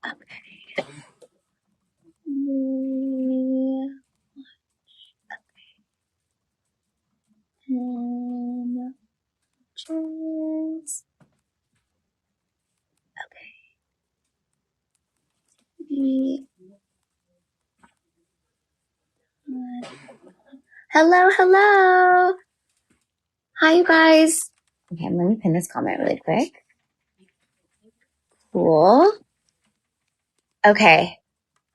Okay. And just, okay. Hello, hello. Hi, you guys. Okay, let me pin this comment really quick. Cool. Okay.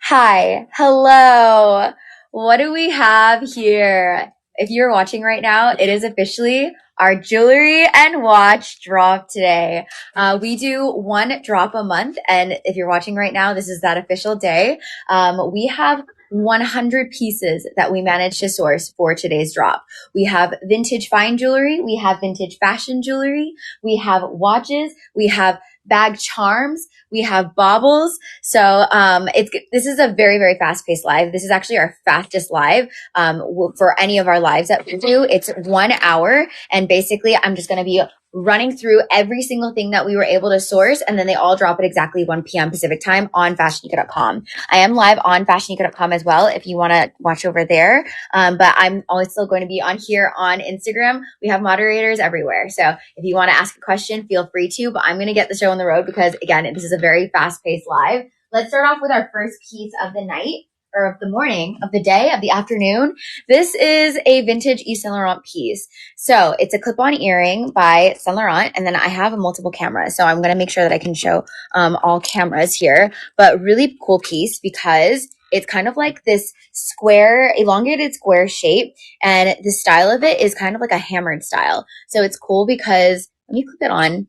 Hi. Hello. What do we have here? If you're watching right now, it is officially our jewelry and watch drop today. We do one drop a month. And if you're watching right now, this is that official day. We have 100 pieces that we managed to source for today's drop. We have vintage fine jewelry. We have vintage fashion jewelry. We have watches. We have bag charms. We have baubles. So, this is a very, very fast paced live. This is actually our fastest live, for any of our lives that we do. It's 1 hour. And basically I'm just going to be running through every single thing that we were able to source. And then they all drop at exactly 1 p.m. Pacific time on FashionNica.com. I am live on FashionNica.com as well if you want to watch over there. But I'm always still going to be on here on Instagram. We have moderators everywhere. So if you want to ask a question, feel free to, but I'm going to get the show on the road because again, this is a very fast paced live. Let's start off with our first piece of the night or of the morning, of the day, of the afternoon. This is a vintage Yves Saint Laurent piece. So it's a clip-on earring by Saint Laurent. And then I have multiple cameras. So I'm going to make sure that I can show all cameras here, but really cool piece because it's kind of like this square, elongated square shape. And the style of it is kind of like a hammered style. So it's cool because let me clip it on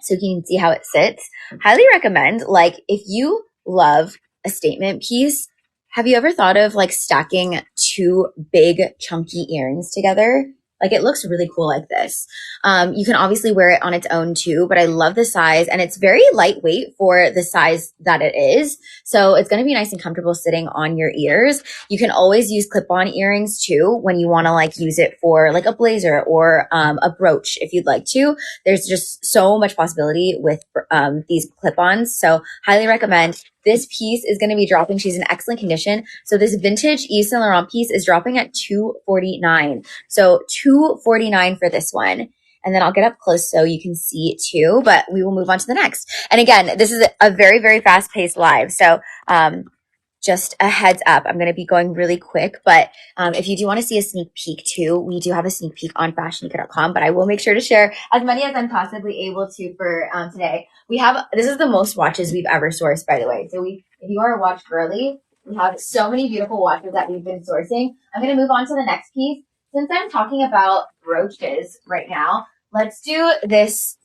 so you can see how it sits. Highly recommend, like if you love a statement piece, have you ever thought of like stacking two big chunky earrings together? Like it looks really cool like this. You can obviously wear it on its own too, but I love the size and it's very lightweight for the size that it is. So it's going to be nice and comfortable sitting on your ears. You can always use clip-on earrings too when you want to like use it for like a blazer or a brooch if you'd like to. There's just so much possibility with these clip-ons. So highly recommend. This piece is going to be dropping. She's in excellent condition. So this vintage Yves Saint Laurent piece is dropping at $249. So $249 for this one. And then I'll get up close so you can see it too, but we will move on to the next. And again, this is a very, very fast paced live. So, just a heads up, I'm going to be going really quick, but if you do want to see a sneak peek too, we do have a sneak peek on FashionNica.com, but I will make sure to share as many as I'm possibly able to for today. This is the most watches we've ever sourced, by the way. So if you are a watch girly, we have so many beautiful watches that we've been sourcing. I'm going to move on to the next piece. Since I'm talking about brooches right now, let's do this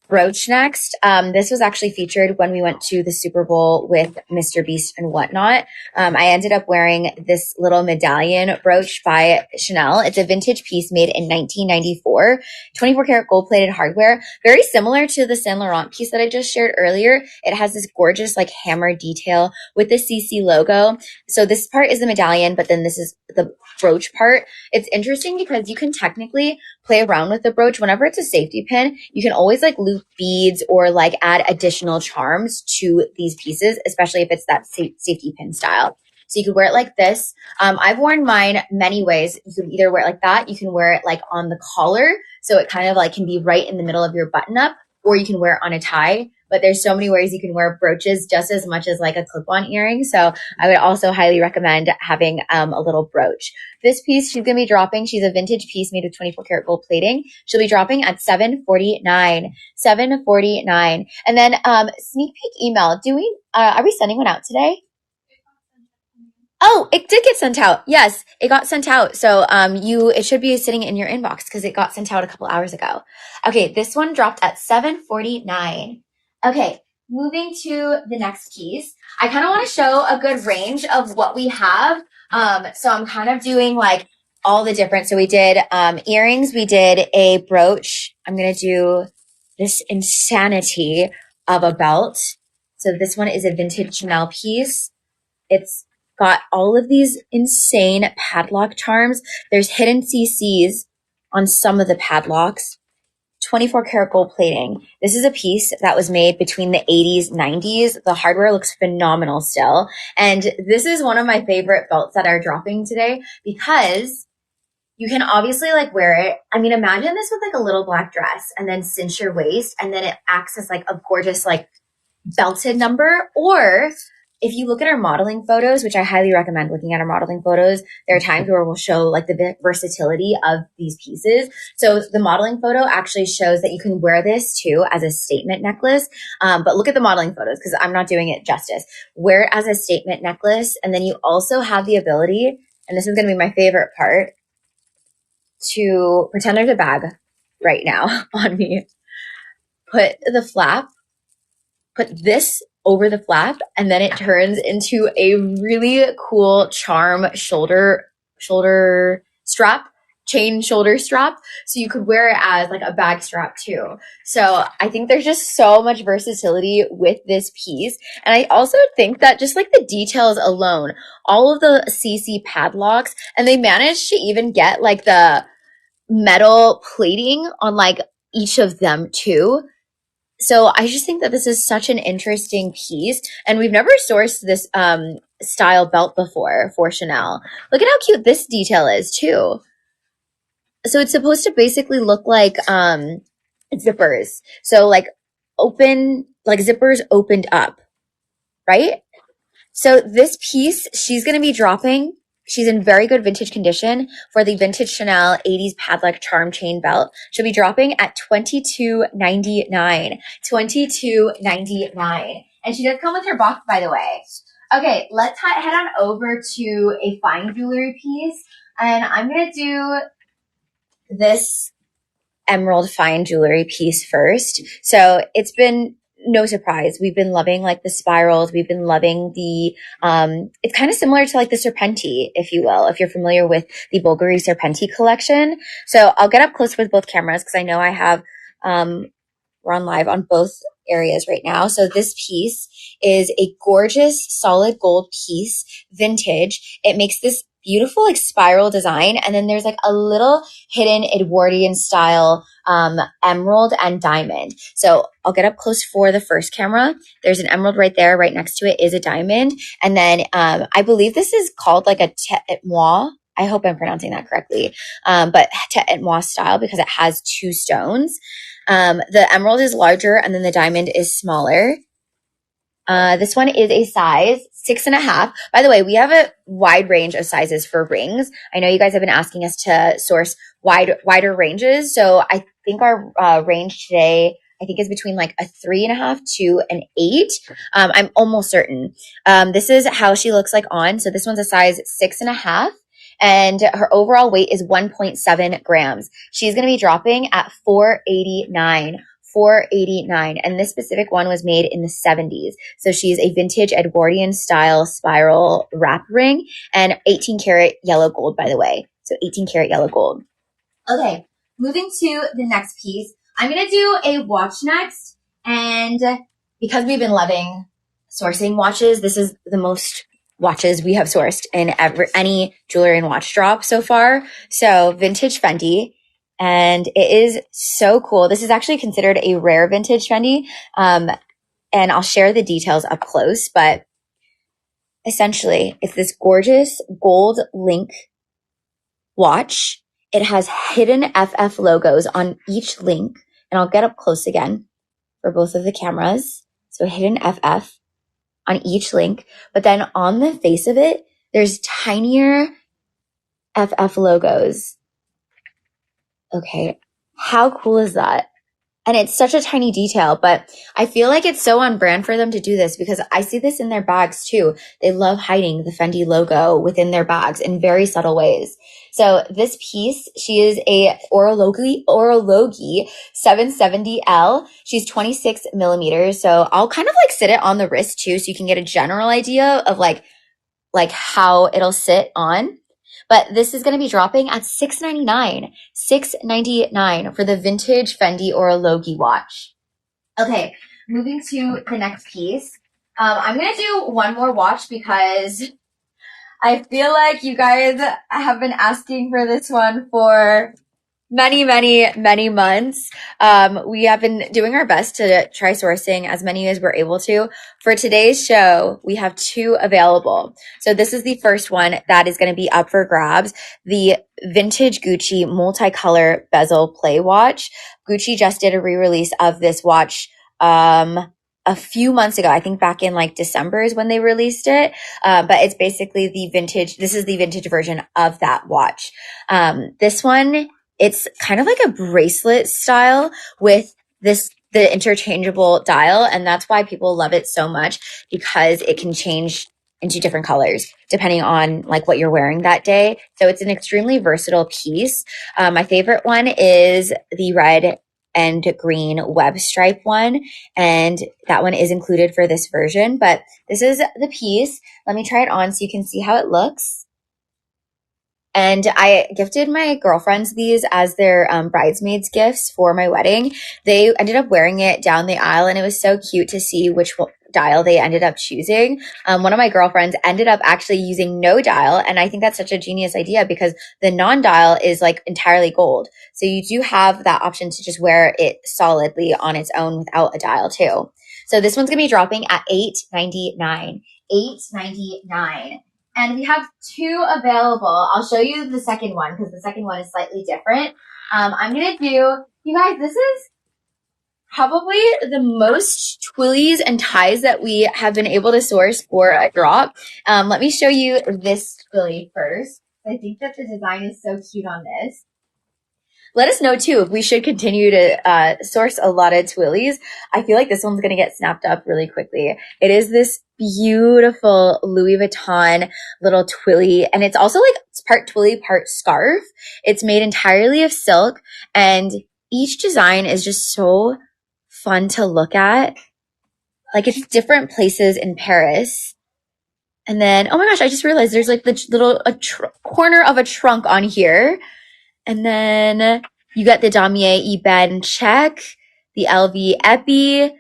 brooch next. This was actually featured when we went to the Super Bowl with Mr. Beast and whatnot. I ended up wearing this little medallion brooch by Chanel. It's a vintage piece made in 1994, 24 karat gold plated hardware, very similar to the Saint Laurent piece that I just shared earlier. It has this gorgeous like hammer detail with the CC logo. So this part is the medallion, but then this is the brooch part. It's interesting because you can technically play around with the brooch. Whenever it's a safety pin, you can always like loop beads or like add additional charms to these pieces, especially if it's that safety pin style. So you could wear it like this. I've worn mine many ways. You can either wear it like that. You can wear it like on the collar. So it kind of like can be right in the middle of your button up, or you can wear it on a tie. But there's so many ways you can wear brooches just as much as like a clip-on earring. So I would also highly recommend having a little brooch. This piece, she's going to be dropping. She's a vintage piece made with 24 karat gold plating. She'll be dropping at $749. $749. And then sneak peek email. Are we sending one out today? Oh, it did get sent out. Yes, it got sent out. So it should be sitting in your inbox because it got sent out a couple hours ago. Okay, this one dropped at $749. Okay, moving to the next piece. I kind of want to show a good range of what we have. So I'm kind of doing like all the different. So we did earrings. We did a brooch. I'm going to do this insanity of a belt. So this one is a vintage Chanel piece. It's got all of these insane padlock charms. There's hidden CCs on some of the padlocks. 24 karat gold plating. This is a piece that was made between the 80s, 90s. The hardware looks phenomenal still. And this is one of my favorite belts that are dropping today because you can obviously like wear it. I mean, imagine this with like a little black dress and then cinch your waist and then it acts as like a gorgeous like belted number. Or if you look at our modeling photos, which I highly recommend looking at our modeling photos, there are times where we'll show like the versatility of these pieces. So the modeling photo actually shows that you can wear this too as a statement necklace. But look at the modeling photos because I'm not doing it justice. Wear it as a statement necklace. And then you also have the ability, and this is going to be my favorite part, to pretend there's a bag right now on me. Put the flap, put this over the flap, and then it turns into a really cool charm shoulder strap, chain shoulder strap. So you could wear it as like a bag strap too. So I think there's just so much versatility with this piece. And I also think that just like the details alone, all of the CC padlocks, and they managed to even get like the metal plating on like each of them too. So I just think that this is such an interesting piece, and we've never sourced this style belt before for Chanel. Look at how cute this detail is too. So it's supposed to basically look like zippers. So like open, like zippers opened up, right? So this piece, she's going to be dropping. She's in very good vintage condition for the vintage Chanel 80s padlock charm chain belt. She'll be dropping at $22.99. $22.99. And she does come with her box, by the way. Okay, let's head on over to a fine jewelry piece. And I'm going to do this emerald fine jewelry piece first. So it's been no surprise. We've been loving like the spirals. We've been loving the, it's kind of similar to like the Serpenti, if you will, if you're familiar with the Bvlgari Serpenti collection. So I'll get up close with both cameras because I know I have, we're on live on both areas right now. So this piece is a gorgeous solid gold piece, vintage. It makes this beautiful like spiral design, and then there's like a little hidden Edwardian style emerald and diamond. So I'll get up close for the first camera. There's an emerald right there. Right next to it is a diamond, and then I believe this is called like a tête et moi. I hope I'm pronouncing that correctly, but tête et moi style because it has two stones. The emerald is larger, and then the diamond is smaller. This one is a size 6.5. By the way, we have a wide range of sizes for rings. I know you guys have been asking us to source wider ranges. So I think our range today, I think is between like a 3.5 to an 8. I'm almost certain. This is how she looks like on. So this one's a size 6.5. And her overall weight is 1.7 grams. She's going to be dropping at $489. $489. And this specific one was made in the 70s. So she's a vintage Edwardian style spiral wrap ring and 18 karat yellow gold, by the way. So 18 karat yellow gold. Okay, moving to the next piece. I'm going to do a watch next. And because we've been loving sourcing watches, this is the most watches we have sourced in any jewelry and watch drop so far. So vintage Fendi. And it is so cool. This is actually considered a rare vintage Fendi. And I'll share the details up close, but essentially it's this gorgeous gold link watch. It has hidden FF logos on each link. And I'll get up close again for both of the cameras. So hidden FF on each link. But then on the face of it, there's tinier FF logos. Okay, how cool is that? And it's such a tiny detail, but I feel like it's so on brand for them to do this because I see this in their bags too. They love hiding the Fendi logo within their bags in very subtle ways. So this piece, she is a Orologi 770L. She's 26 millimeters. So I'll kind of like sit it on the wrist too, so you can get a general idea of like how it'll sit on. But this is going to be dropping at $699. $699 for the vintage Fendi Orologi watch. Okay, moving to the next piece. I'm going to do one more watch because I feel like you guys have been asking for this one for many months. We have been doing our best to try sourcing as many as we're able to. For today's show, we have two available. So this is the first one that is going to be up for grabs. The vintage Gucci multicolor bezel play watch. Gucci just did a re-release of this watch, a few months ago. I think back in like December is when they released it. But it's basically this is the vintage version of that watch. This one, it's kind of like a bracelet style with the interchangeable dial. And that's why people love it so much, because it can change into different colors depending on like what you're wearing that day. So it's an extremely versatile piece. My favorite one is the red and green web stripe one. And that one is included for this version, but this is the piece. Let me try it on so you can see how it looks. And I gifted my girlfriends these as their bridesmaids gifts for my wedding. They ended up wearing it down the aisle, and it was so cute to see which dial they ended up choosing. One of my girlfriends ended up actually using no dial, and I think that's such a genius idea because the non-dial is like entirely gold. So you do have that option to just wear it solidly on its own without a dial too. So this one's going to be dropping at $8.99. $8.99. And we have two available. I'll show you the second one because the second one is slightly different. I'm going to do, you guys, this is probably the most twillies and ties that we have been able to source for a drop. Let me show you this twilly first. I think that the design is so cute on this. Let us know too if we should continue to source a lot of twillies. I feel like this one's going to get snapped up really quickly. It is this beautiful Louis Vuitton little twilly, and it's also like it's part twilly, part scarf. It's made entirely of silk, and each design is just so fun to look at. Like it's different places in Paris. And then, oh my gosh, I just realized there's like the little corner of a trunk on here. And then you got the Damier Ebene check, the LV Epi.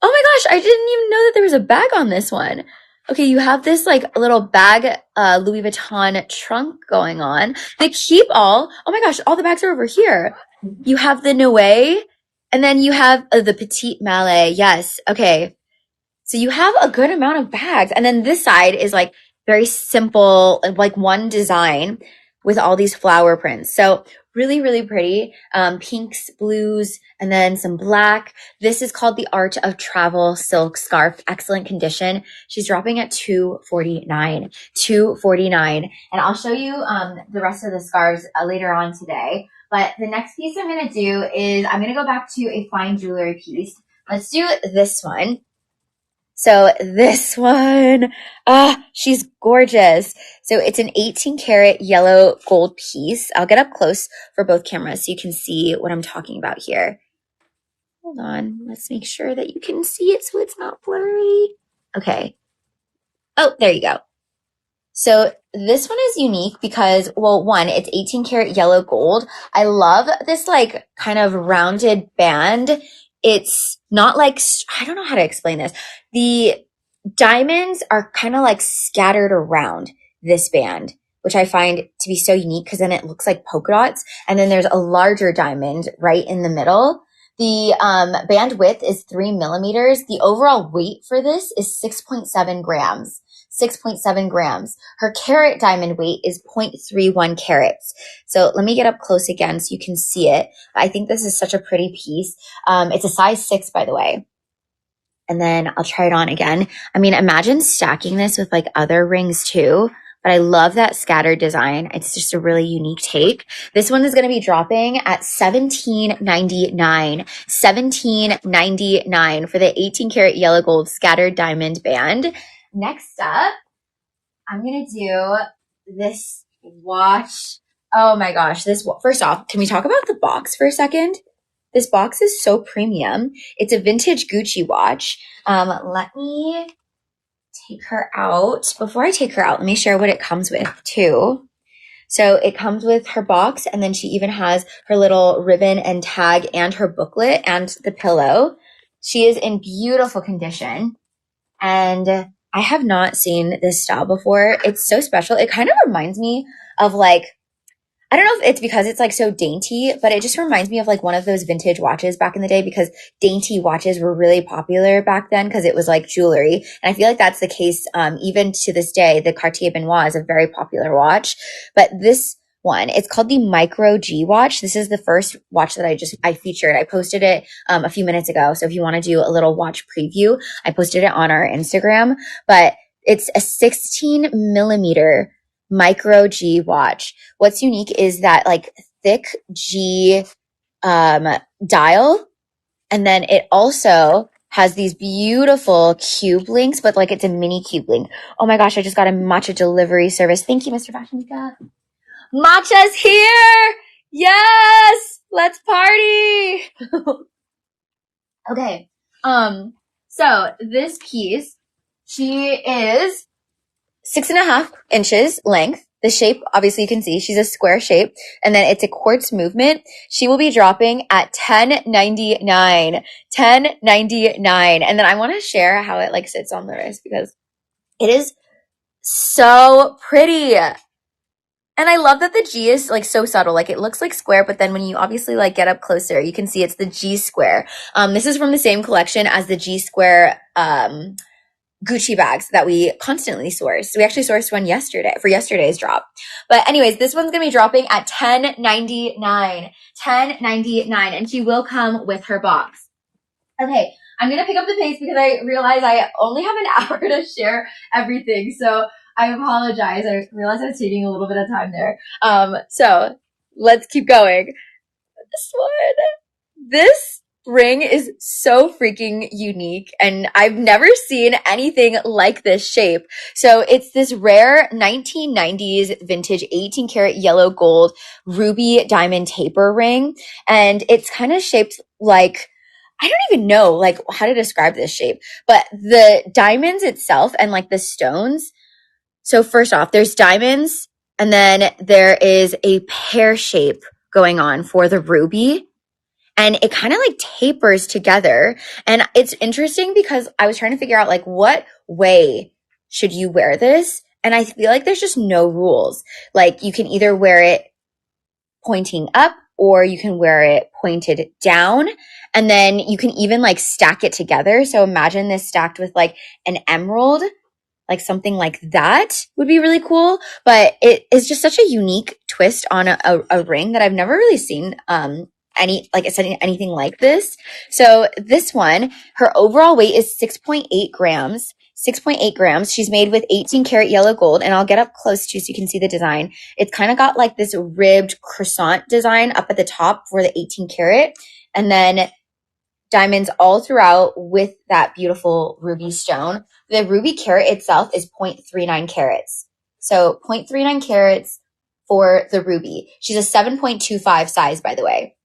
Oh my gosh, I didn't even know that there was a bag on this one. Okay, you have this like little bag, Louis Vuitton trunk going on. The keep all, oh my gosh, all the bags are over here. You have the Noé, and then you have the Petite Mallet. Yes, okay. So you have a good amount of bags. And then this side is like very simple, like one design with all these flower prints. So really, really pretty. Pinks, blues, and then some black. This is called the Art of Travel Silk Scarf. Excellent condition. She's dropping at $249. $249. And I'll show you the rest of the scarves later on today. But the next piece I'm going to do is I'm going to go back to a fine jewelry piece. Let's do this one. So this one, she's gorgeous. So it's an 18 karat yellow gold piece. I'll get up close for both cameras so you can see what I'm talking about here. Hold on. Let's make sure that you can see it so it's not blurry. Okay. Oh, there you go. So this one is unique because, well, one, it's 18 karat yellow gold. I love this like kind of rounded band. It's not like, I don't know how to explain this. The diamonds are kind of like scattered around this band, which I find to be so unique because then it looks like polka dots. And then there's a larger diamond right in the middle. The band width is 3 millimeters. The overall weight for this is 6.7 grams. 6.7 grams. Her carat diamond weight is 0.31 carats. So let me get up close again so you can see it. I think this is such a pretty piece. It's a size 6, by the way. And then I'll try it on again. I mean, imagine stacking this with like other rings too. But I love that scattered design. It's just a really unique take. This one is going to be dropping at $17.99. $17.99 for the 18 karat yellow gold scattered diamond band. Next up, I'm going to do this watch. Oh my gosh. First off, can we talk about the box for a second? This box is so premium. It's a vintage Gucci watch. Let me take her out. Before I take her out, let me share what it comes with too. So it comes with her box, and then she even has her little ribbon and tag and her booklet and the pillow. She is in beautiful condition, and I have not seen this style before. It's so special. It kind of reminds me of like, I don't know if it's because it's like so dainty, but it just reminds me of like one of those vintage watches back in the day, because dainty watches were really popular back then because it was like jewelry. And I feel like that's the case even to this day. The Cartier Benoit is a very popular watch, but this one, it's called the Micro G watch. This is the first watch that I featured. I posted it a few minutes ago. So if you want to do a little watch preview, I posted it on our Instagram, but it's a 16 millimeter Micro G watch. What's unique is that like thick G dial, and then it also has these beautiful cube links, but like it's a mini cube link. Oh my gosh, I just got a matcha delivery service. Thank you, Mr. FashionNica. Matcha's here! Yes! Let's party! Okay. So this piece, she is 6.5 inches length. The shape, obviously you can see she's a square shape, and then it's a quartz movement. She will be dropping at $10.99. $10.99. And then I want to share how it like sits on the wrist because it is so pretty. And I love that the G is like so subtle. Like it looks like square, but then when you obviously like get up closer, you can see it's the G square. This is from the same collection as the G square, Gucci bags that we constantly source. We actually sourced one yesterday for yesterday's drop. But anyways, this one's going to be dropping at $10.99. $10.99. And she will come with her box. Okay. I'm going to pick up the pace because I realize I only have an hour to share everything. So I apologize. I realized I was taking a little bit of time there. So let's keep going. This ring is so freaking unique, and I've never seen anything like this shape. So it's this rare 1990s vintage 18 karat yellow gold ruby diamond taper ring, and it's kind of shaped like, I don't even know like how to describe this shape, but the diamonds itself and like the stones. So first off, there's diamonds, and then there is a pear shape going on for the ruby. And it kind of like tapers together. And it's interesting because I was trying to figure out like what way should you wear this? And I feel like there's just no rules. Like you can either wear it pointing up or you can wear it pointed down. And then you can even like stack it together. So imagine this stacked with like an emerald, like something like that would be really cool. But it is just such a unique twist on a ring that I've never really seen, anything like this. So this one, her overall weight is 6.8 grams. 6.8 grams. She's made with 18 karat yellow gold, and I'll get up close to so you can see the design. It's kind of got like this ribbed croissant design up at the top for the 18 karat, and then diamonds all throughout with that beautiful ruby stone. The ruby carat itself is 0.39 carats. So 0.39 carats for the ruby. She's a 7.25 size, by the way.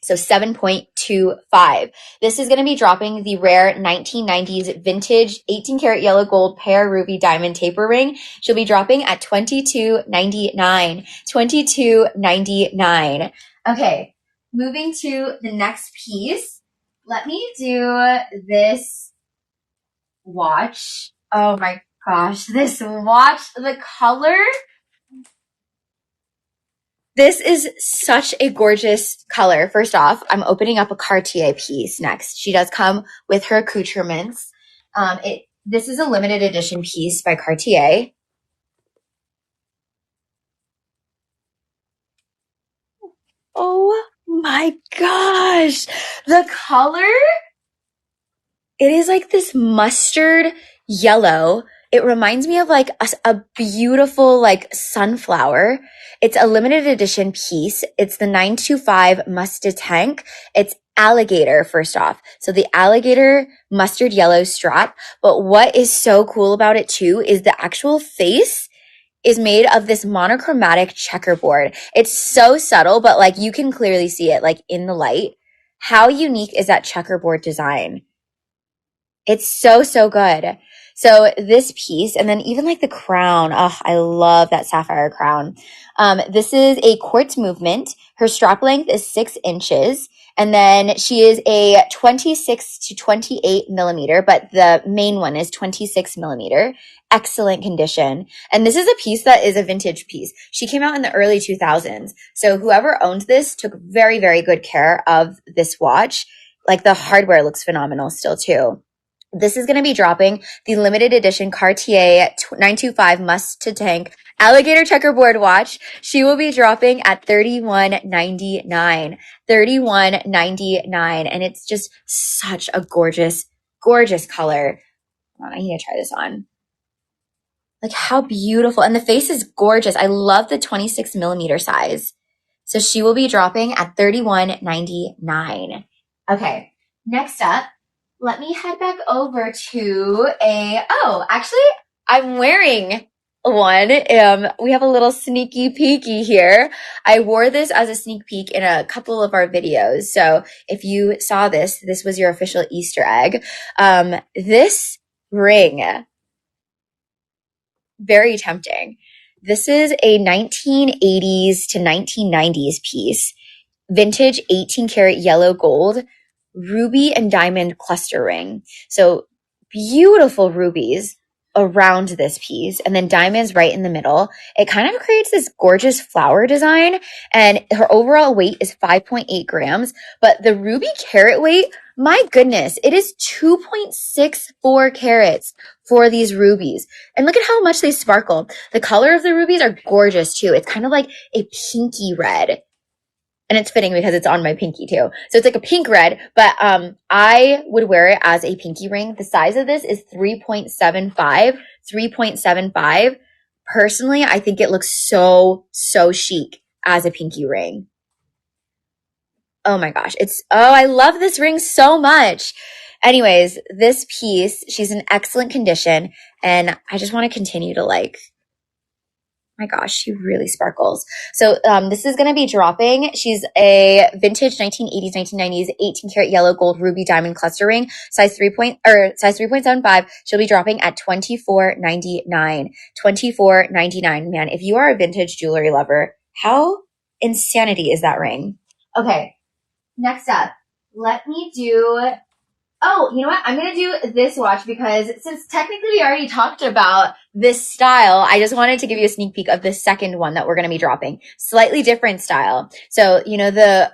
So 7.25. This is going to be dropping the rare 1990s vintage 18 karat yellow gold pear ruby diamond taper ring. She'll be dropping at $22.99. $22.99. Okay, moving to the next piece. Let me do this watch. Oh my gosh, this watch, the color. This is such a gorgeous color. First off, I'm opening up a Cartier piece next. She does come with her accoutrements. This is a limited edition piece by Cartier. Oh my gosh. The color, it is like this mustard yellow. It reminds me of like a beautiful like sunflower. It's a limited edition piece. It's the 925 Mustard Tank. It's alligator first off. So the alligator mustard yellow strap. But what is so cool about it too is the actual face is made of this monochromatic checkerboard. It's so subtle, but like you can clearly see it like in the light. How unique is that checkerboard design? It's so, so good. So this piece, and then even like the crown. Oh, I love that sapphire crown. This is a quartz movement. Her strap length is 6 inches, And then she is a 26 to 28 millimeter, but the main one is 26 millimeter. Excellent condition. And this is a piece that is a vintage piece. She came out in the early 2000s. So whoever owned this took very, very good care of this watch. Like the hardware looks phenomenal still too. This is going to be dropping the limited edition Cartier 925 Must to Tank alligator checkerboard watch. She will be dropping at $31.99. $31.99. And it's just such a gorgeous, gorgeous color. Hold on, I need to try this on. Like how beautiful. And the face is gorgeous. I love the 26 millimeter size. So she will be dropping at $31.99. Okay, next up, let me head back over to actually, I'm wearing one. We have a little sneaky peeky here. I wore this as a sneak peek in a couple of our videos. So if you saw this, this was your official Easter egg. This ring, very tempting. This is a 1980s to 1990s piece. Vintage 18 karat yellow gold, ruby and diamond cluster ring. So beautiful rubies around this piece and then diamonds right in the middle. It kind of creates this gorgeous flower design, and her overall weight is 5.8 grams, but the ruby carat weight, my goodness, it is 2.64 carats for these rubies. And look at how much they sparkle. The color of the rubies are gorgeous too. It's kind of like a pinky red. And it's fitting because it's on my pinky too. So it's like a pink red, but I would wear it as a pinky ring. The size of this is 3.75. Personally, I think it looks so chic as a pinky ring. Oh my gosh. I love this ring so much. Anyways, this piece, she's in excellent condition, and I just want to continue to my gosh, she really sparkles. So this is going to be dropping. She's a vintage 1980s, 1990s, 18 karat yellow gold ruby diamond cluster ring, size 3.75. She'll be dropping at $24.99. $24.99. Man, if you are a vintage jewelry lover, how insanity is that ring? Okay, next up, let me do... Oh, you know what? I'm going to do this watch because since technically we already talked about this style, I just wanted to give you a sneak peek of the second one that we're going to be dropping. Slightly different style. So, you know, the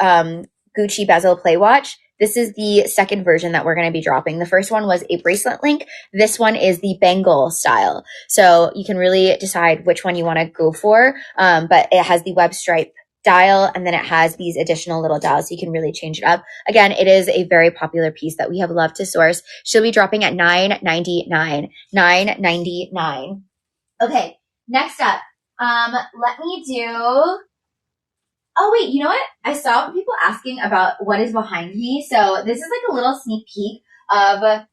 Gucci bezel play watch. This is the second version that we're going to be dropping. The first one was a bracelet link. This one is the bangle style. So you can really decide which one you want to go for. But it has the web stripe dial, and then it has these additional little dials so you can really change it up. Again, it is a very popular piece that we have loved to source. She'll be dropping at $9.99. $9.99. Okay, next up, let me do... Oh wait, you know what? I saw people asking about what is behind me. So this is like a little sneak peek of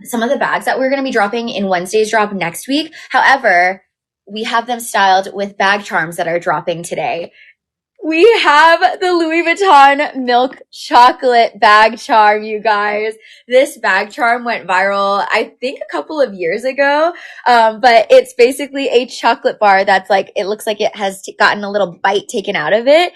some of the bags that we're going to be dropping in Wednesday's drop next week. However, we have them styled with bag charms that are dropping today. We have the Louis Vuitton milk chocolate bag charm, you guys. This bag charm went viral, I think a couple of years ago. But it's basically a chocolate bar that's like, it looks like it has gotten a little bite taken out of it.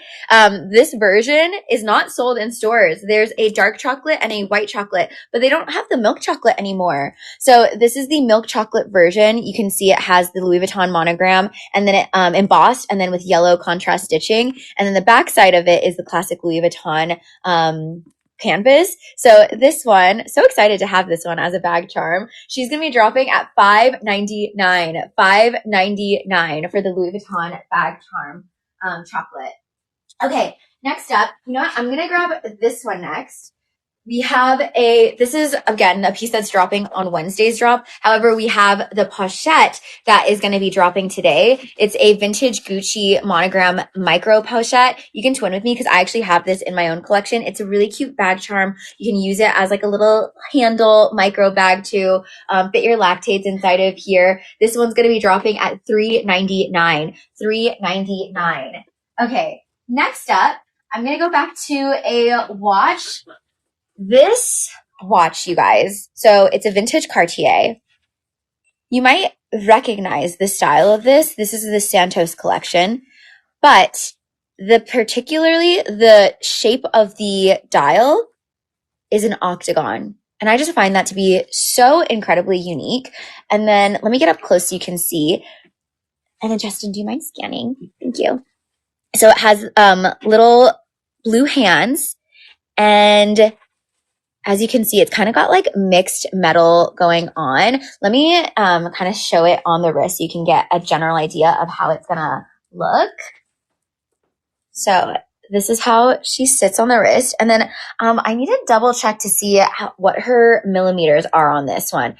This version is not sold in stores. There's a dark chocolate and a white chocolate, but they don't have the milk chocolate anymore. So this is the milk chocolate version. You can see it has the Louis Vuitton monogram and then it embossed and then with yellow contrast stitching. And then the back side of it is the classic Louis Vuitton canvas. So this one, so excited to have this one as a bag charm. She's going to be dropping at $5.99. $5.99 for the Louis Vuitton bag charm chocolate. Okay, next up, you know what? I'm going to grab this one next. We have this is, again, a piece that's dropping on Wednesday's drop. However, we have the pochette that is going to be dropping today. It's a vintage Gucci monogram micro pochette. You can twin with me because I actually have this in my own collection. It's a really cute bag charm. You can use it as like a little handle micro bag to fit your lactates inside of here. This one's going to be dropping at $3.99. $3.99. Okay, next up, I'm going to go back to a watch. This watch, you guys, so it's a vintage Cartier. You might recognize the style of this. This is the Santos collection, but particularly the shape of the dial is an octagon. And I just find that to be so incredibly unique. And then let me get up close so you can see. And then Justin, do you mind scanning? Thank you. So it has little blue hands, and as you can see, it's kind of got like mixed metal going on. Let me kind of show it on the wrist so you can get a general idea of how it's gonna look. So this is how she sits on the wrist. And then I need to double check to see what her millimeters are on this one.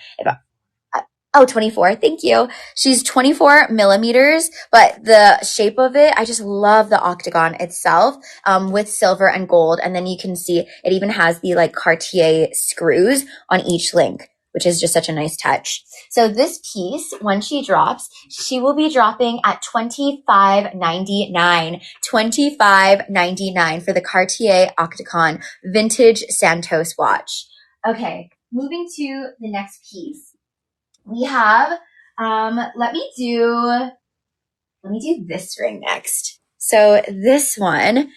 Oh, 24. Thank you. She's 24 millimeters, but the shape of it, I just love the octagon itself, with silver and gold. And then you can see it even has the like Cartier screws on each link, which is just such a nice touch. So this piece, when she drops, she will be dropping at $25.99. $25.99 for the Cartier Octagon Vintage Santos watch. Okay, moving to the next piece. We have, let me do this ring next. So this one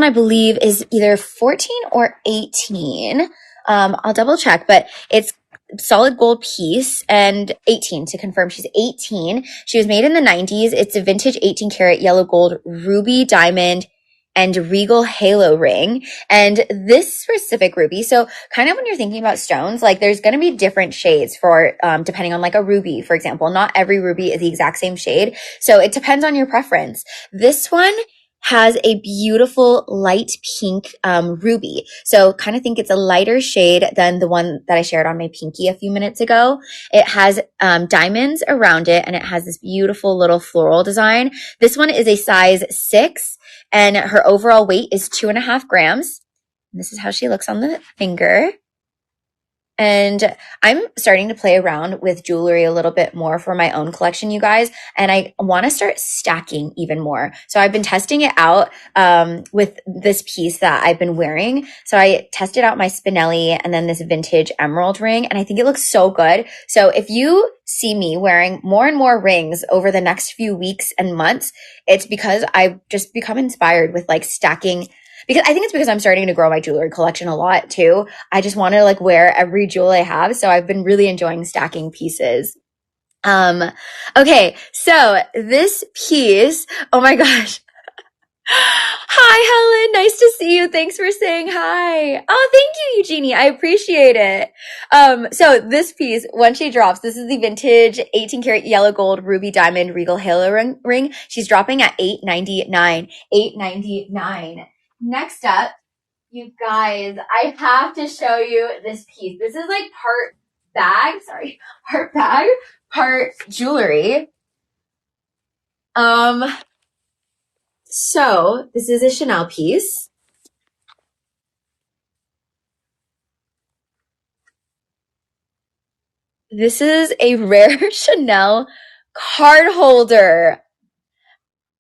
I believe is either 14 or 18. I'll double check, but it's solid gold piece, and 18 to confirm. She's 18. She was made in the 90s. It's a vintage 18 karat yellow gold ruby diamond and Regal halo ring. And this specific ruby, so kind of when you're thinking about stones, like there's going to be different shades for, depending on like a ruby, for example. Not every ruby is the exact same shade. So it depends on your preference. This one has a beautiful light pink ruby. So kind of think it's a lighter shade than the one that I shared on my pinky a few minutes ago. It has diamonds around it, and it has this beautiful little floral design. This one is a size 6. And her overall weight is 2.5 grams. And this is how she looks on the finger. And I'm starting to play around with jewelry a little bit more for my own collection, you guys. And I want to start stacking even more. So I've been testing it out with this piece that I've been wearing. So I tested out my Spinelli and then this vintage emerald ring. And I think it looks so good. So if you see me wearing more and more rings over the next few weeks and months, it's because I've just become inspired with like stacking. Because I think it's because I'm starting to grow my jewelry collection a lot too. I just want to like wear every jewel I have. So I've been really enjoying stacking pieces. Okay. So this piece, oh my gosh. Hi, Helen. Nice to see you. Thanks for saying hi. Oh, thank you, Eugenie. I appreciate it. So this piece, when she drops, this is the vintage 18 karat yellow gold ruby diamond Regal halo ring. She's dropping at $8.99. $8.99. Next up, you guys, I have to show you this piece. This is like part bag, part jewelry. So this is a Chanel piece. This is a rare Chanel card holder.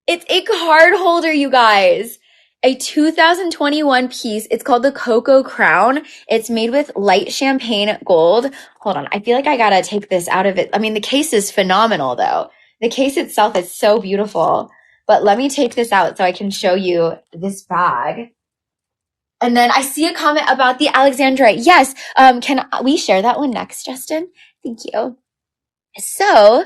It's a card holder, you guys. A 2021 piece. It's called the Coco Crown. It's made with light champagne gold. Hold on. I feel like I gotta take this out of it. I mean, the case is phenomenal though. The case itself is so beautiful. But let me take this out so I can show you this bag. And then I see a comment about the Alexandrite. Yes. Can we share that one next, Justin? Thank you. So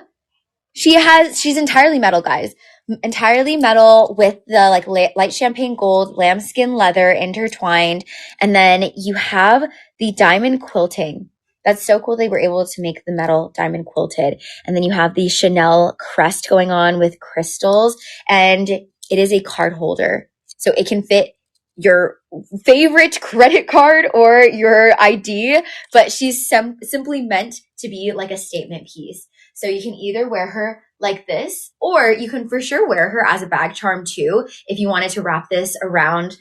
she's entirely metal, guys. Entirely metal with the like light champagne gold lambskin leather intertwined. And then you have the diamond quilting. That's so cool. They were able to make the metal diamond quilted. And then you have the Chanel crest going on with crystals, and it is a card holder. So it can fit your favorite credit card or your ID, but she's simply meant to be like a statement piece. So you can either wear her like this, or you can for sure wear her as a bag charm too, if you wanted to wrap this around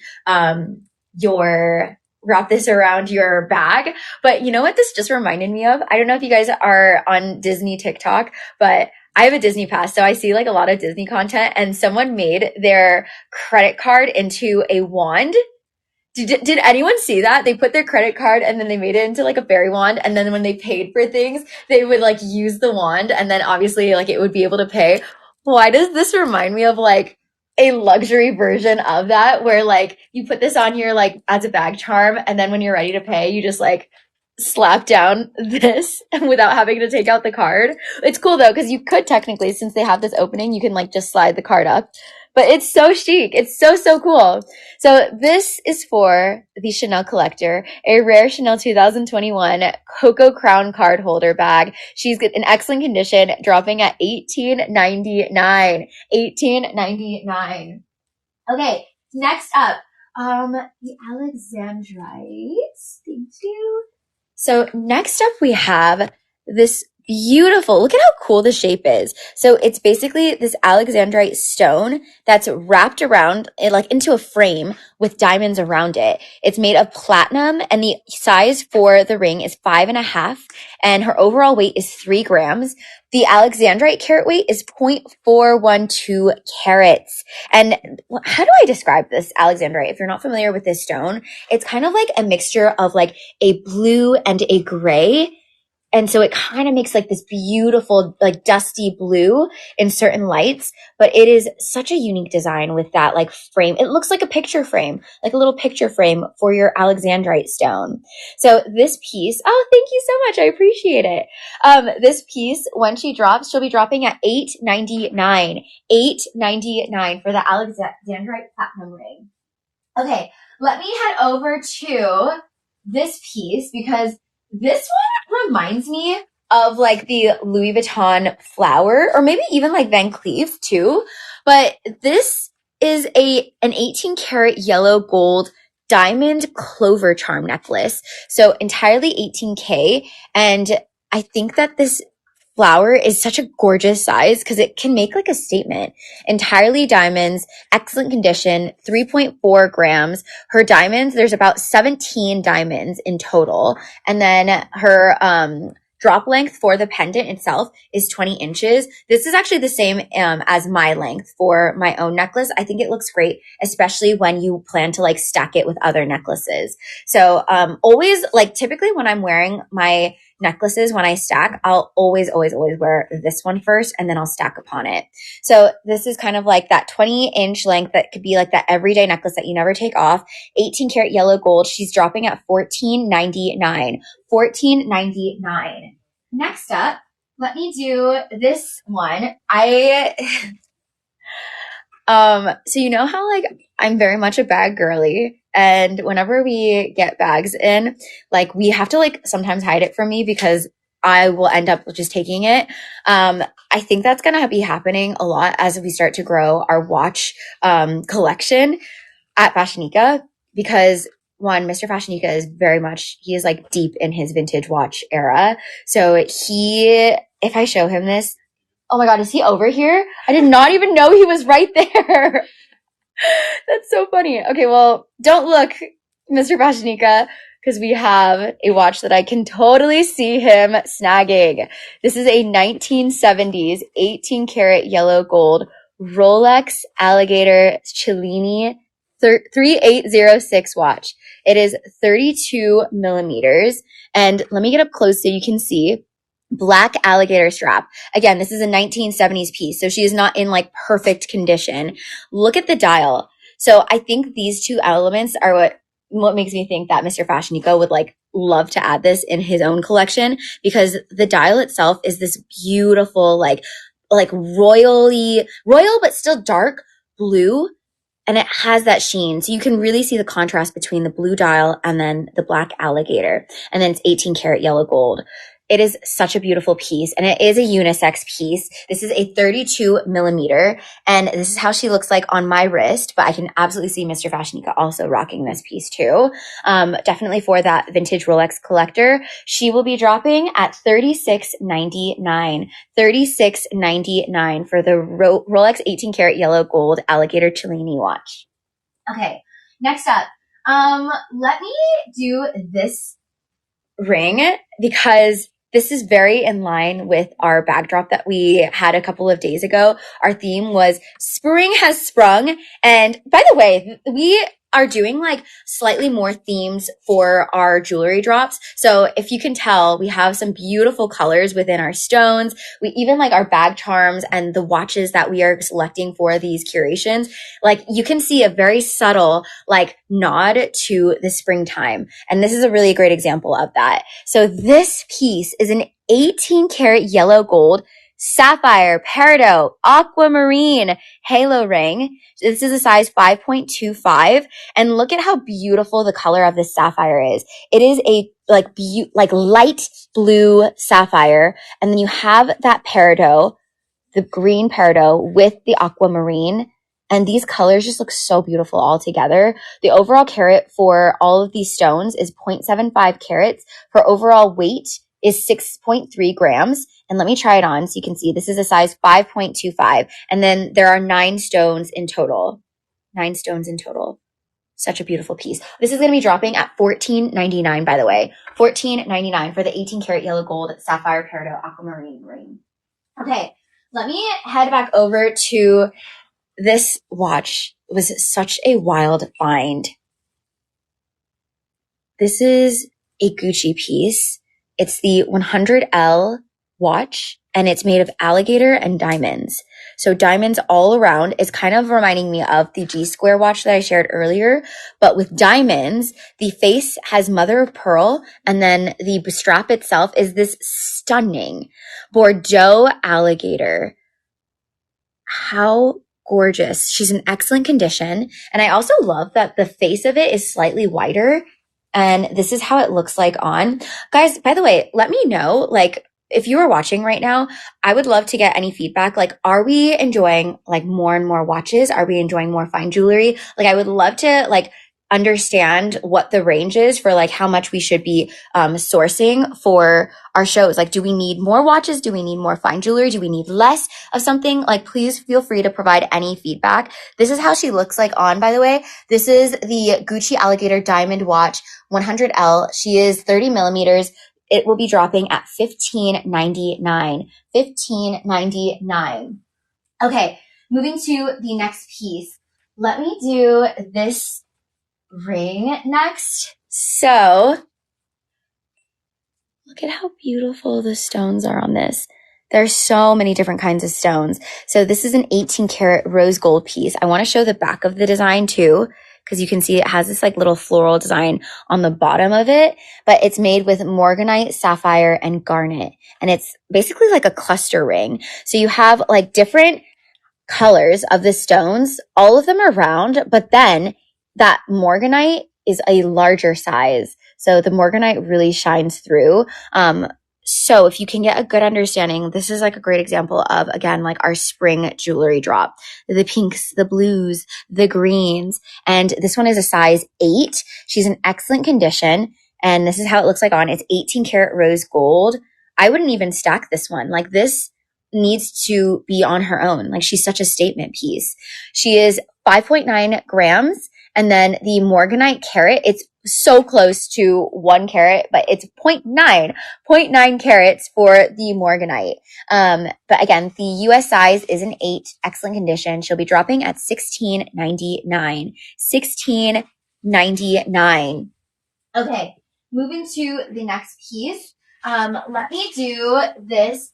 your bag. But you know what this just reminded me of? I don't know if you guys are on Disney TikTok, but I have a Disney pass, so I see like a lot of Disney content, and someone made their credit card into a wand. Did anyone see that? They put their credit card and then they made it into like a fairy wand. And then when they paid for things, they would like use the wand, and then obviously like it would be able to pay. Why does this remind me of like a luxury version of that where like you put this on your like as a bag charm, and then when you're ready to pay, you just like slap down this without having to take out the card. It's cool though, because you could technically, since they have this opening, you can like just slide the card up. But it's so chic. It's so, so cool. So this is for the Chanel Collector, a rare Chanel 2021 Coco Crown card holder bag. She's in excellent condition, dropping at $18.99. $18.99. Okay, next up, the Alexandrite. Thank you. So next up we have this beautiful, look at how cool the shape is. So it's basically this Alexandrite stone that's wrapped around it like into a frame with diamonds around it. It's made of platinum, and the size for the ring is 5.5, and her overall weight is 3 grams. The Alexandrite carat weight is 0.412 carats. And how do I describe this Alexandrite? If you're not familiar with this stone, it's kind of like a mixture of like a blue and a gray. And so it kind of makes like this beautiful, like dusty blue in certain lights, but it is such a unique design with that like frame. It looks like a picture frame, like a little picture frame for your Alexandrite stone. So this piece, oh, thank you so much. I appreciate it. This piece, when she drops, she'll be dropping at $8.99. $8.99 for the Alexandrite platinum ring. Okay, let me head over to this piece because this one reminds me of like the Louis Vuitton flower, or maybe even like Van Cleef too. But this is an 18 karat yellow gold diamond clover charm necklace. So entirely 18K. And I think that this flower is such a gorgeous size because it can make like a statement. Entirely diamonds, excellent condition, 3.4 grams. Her diamonds, there's about 17 diamonds in total. And then her drop length for the pendant itself is 20 inches. This is actually the same as my length for my own necklace. I think it looks great, especially when you plan to like stack it with other necklaces. So always like typically when I'm wearing my necklaces, when I stack, I'll always wear this one first and then I'll stack upon it. So this is kind of like that 20-inch length that could be like that everyday necklace that you never take off. 18 karat yellow gold. She's dropping at $14.99. $14.99. Next up, let me do this one. So you know how like I'm very much a bag girly, and whenever we get bags in, like we have to like sometimes hide it from me because I will end up just taking it. I think that's going to be happening a lot as we start to grow our watch collection at FashionNica, because one, Mr. FashionNica is he is like deep in his vintage watch era. So if I show him this, oh my God, is he over here? I did not even know he was right there. That's so funny. Okay, well, don't look, Mr. FashionNica, because we have a watch that I can totally see him snagging. This is a 1970s 18 karat yellow gold Rolex Alligator Cellini 3806 watch. It is 32 millimeters. And let me get up close so you can see. Black alligator strap. Again, this is a 1970s piece, so she is not in like perfect condition. Look at the dial. So I think these two elements are what makes me think that Mr. FashionNica would like love to add this in his own collection, because the dial itself is this beautiful, like royal but still dark blue. And it has that sheen. So you can really see the contrast between the blue dial and then the black alligator. And then it's 18 karat yellow gold. It is such a beautiful piece, and it is a unisex piece. This is a 32 millimeter, and this is how she looks like on my wrist, but I can absolutely see Mr. FashionNica also rocking this piece too. Definitely for that vintage Rolex collector. She will be dropping at $36.99. $36.99 for the Rolex 18 karat yellow gold alligator Cellini watch. Okay, next up, let me do this ring because this is very in line with our backdrop that we had a couple of days ago. Our theme was spring has sprung. And by the way, are doing like slightly more themes for our jewelry drops. So if you can tell, we have some beautiful colors within our stones. We even like our bag charms and the watches that we are selecting for these curations. Like you can see a very subtle like nod to the springtime. And this is a really great example of that. So this piece is an 18 karat yellow gold sapphire, peridot, aquamarine, halo ring. This is a size 5.25. And look at how beautiful the color of this sapphire is. It is a like light blue sapphire. And then you have that peridot, the green peridot with the aquamarine. And these colors just look so beautiful all together. The overall carat for all of these stones is 0.75 carats. For overall weight is 6.3 grams. And let me try it on so you can see this is a size 5.25. And then there are 9 stones in total. 9 stones in total. Such a beautiful piece. This is going to be dropping at $14.99, by the way. $14.99 for the 18 karat yellow gold sapphire peridot aquamarine ring. Okay, let me head back over to this watch. It was such a wild find. This is a Gucci piece. It's the 100L watch, and it's made of alligator and diamonds. So diamonds all around is kind of reminding me of the G Square watch that I shared earlier, but with diamonds, the face has mother of pearl, and then the strap itself is this stunning Bordeaux alligator. How gorgeous. She's in excellent condition. And I also love that the face of it is slightly wider. And this is how it looks like on. Guys, by the way, let me know, like, if you are watching right now, I would love to get any feedback. Like, are we enjoying like more and more watches? Are we enjoying more fine jewelry? Like, I would love to like understand what the range is for like how much we should be sourcing for our shows. Like, do we need more watches? Do we need more fine jewelry? Do we need less of something? Like, please feel free to provide any feedback. This is how she looks like on, by the way. This is the Gucci Alligator Diamond Watch 100L. She is 30 millimeters. It will be dropping at $15.99. $15.99. Okay, moving to the next piece. Let me do this ring next. So, look at how beautiful the stones are on this. There's so many different kinds of stones. So this is an 18 karat rose gold piece. I want to show the back of the design too, because you can see it has this like little floral design on the bottom of it, but it's made with morganite, sapphire, and garnet. And it's basically like a cluster ring. So you have like different colors of the stones. All of them are round, but then that morganite is a larger size. So the morganite really shines through. So if you can get a good understanding, this is like a great example of, again, like our spring jewelry drop. The pinks, the blues, the greens. And this one is a size 8. She's in excellent condition. And this is how it looks like on. It's 18 karat rose gold. I wouldn't even stack this one. Like, this needs to be on her own. Like, she's such a statement piece. She is 5.9 grams. And then the morganite carat, it's so close to 1 carat, but it's 0.9 carats for the morganite. But again, the US size is an 8, excellent condition. She'll be dropping at $16.99. $16.99. Okay, moving to the next piece. Let me do this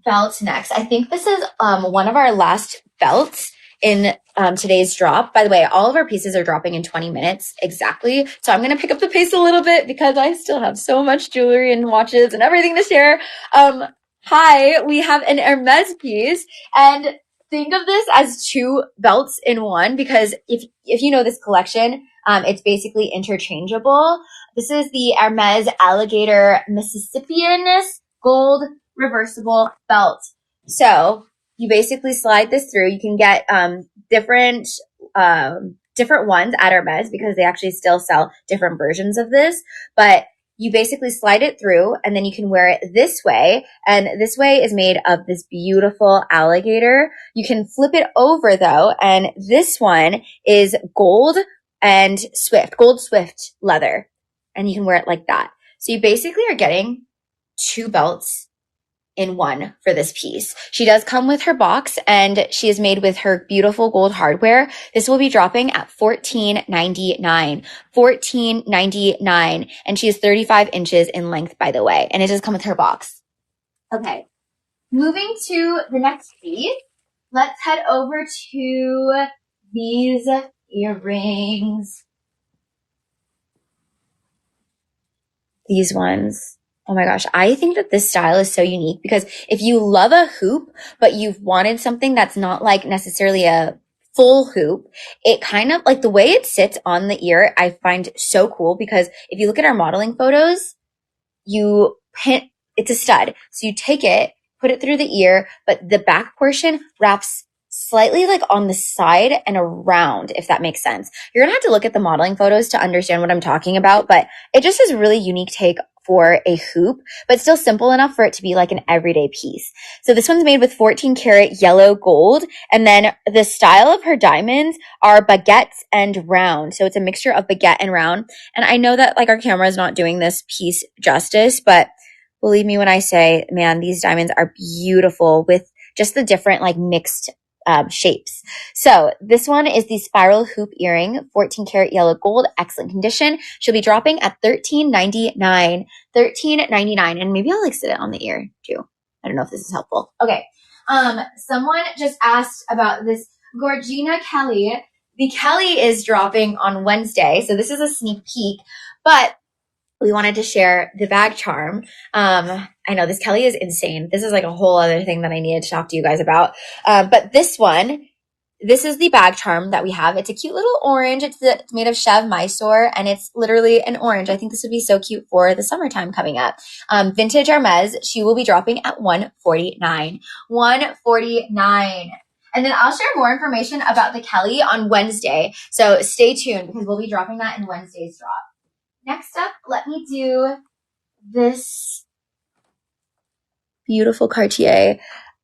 belt next. I think this is one of our last belts in today's drop. By the way, all of our pieces are dropping in 20 minutes exactly. So I'm going to pick up the pace a little bit because I still have so much jewelry and watches and everything to share. Hi, we have an Hermes piece, and think of this as 2 belts in one, because if you know this collection, it's basically interchangeable. This is the Hermes Alligator Mississippian Gold Reversible Belt. So you basically slide this through. You can get different ones at Hermes because they actually still sell different versions of this. But you basically slide it through, and then you can wear it this way. And this way is made of this beautiful alligator. You can flip it over though, and this one is gold Swift leather. And you can wear it like that. So you basically are getting 2 belts in one for this piece. She does come with her box, and she is made with her beautiful gold hardware. This will be dropping at $14.99. $14.99. And she is 35 inches in length, by the way. And it does come with her box. Okay. Moving to the next piece, let's head over to these earrings. These ones. Oh my gosh, I think that this style is so unique because if you love a hoop, but you've wanted something that's not like necessarily a full hoop, it kind of like the way it sits on the ear, I find so cool because if you look at our modeling photos, you pin, it's a stud. So you take it, put it through the ear, but the back portion wraps slightly like on the side and around, if that makes sense. You're gonna have to look at the modeling photos to understand what I'm talking about, but it just is a really unique take for a hoop, but still simple enough for it to be like an everyday piece. So this one's made with 14 karat yellow gold. And then the style of her diamonds are baguettes and round. So it's a mixture of baguette and round. And I know that like our camera is not doing this piece justice, but believe me when I say, man, these diamonds are beautiful with just the different like mixed shapes. So this one is the spiral hoop earring, 14 karat yellow gold, excellent condition. She'll be dropping at $13.99. $13.99. And maybe I'll like sit it on the ear too. I don't know if this is helpful. Okay. Someone just asked about this Gorgina Kelly. The Kelly is dropping on Wednesday. So this is a sneak peek, but we wanted to share the bag charm. I know this Kelly is insane. This is like a whole other thing that I needed to talk to you guys about. But this one, this is the bag charm that we have. It's a cute little orange. It's made of Chev Mysore, and it's literally an orange. I think this would be so cute for the summertime coming up. Vintage Hermes. She will be dropping at $149. $149. And then I'll share more information about the Kelly on Wednesday. So stay tuned because we'll be dropping that in Wednesday's drop. Next up, let me do this beautiful Cartier.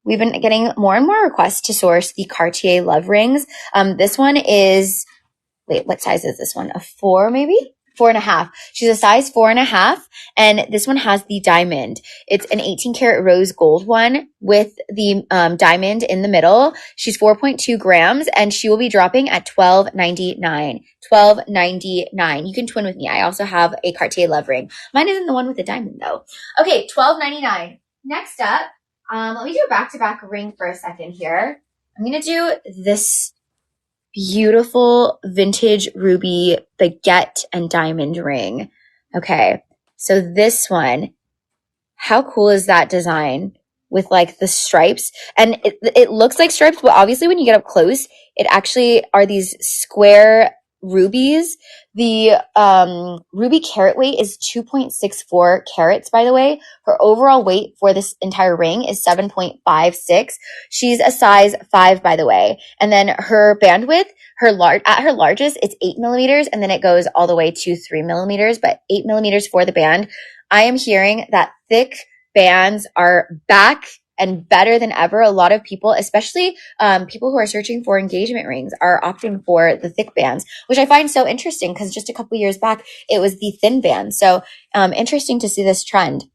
We've been getting more and more requests to source the Cartier love rings. This one is, wait, what size is this one? A 4 maybe? 4.5. She's a size 4.5. And this one has the diamond. It's an 18 karat rose gold one with the diamond in the middle. She's 4.2 grams and she will be dropping at $12.99. $12.99. You can twin with me. I also have a Cartier love ring. Mine isn't the one with the diamond though. Okay, $12.99. Next up, let me do a back-to-back ring for a second here. I'm going to do this beautiful vintage ruby baguette and diamond ring. Okay, so this one, how cool is that design with like the stripes? And it looks like stripes, but obviously when you get up close, it actually are these square rubies. The ruby carat weight is 2.64 carats, by the way. Her overall weight for this entire ring is 7.56. She's a size 5, by the way. And then her bandwidth, at her largest, it's 8 millimeters, and then it goes all the way to 3 millimeters, but 8 millimeters for the band. I am hearing that thick bands are back and better than ever. A lot of people, especially people who are searching for engagement rings, are opting for the thick bands, which I find so interesting because just a couple years back, it was the thin band. So interesting to see this trend.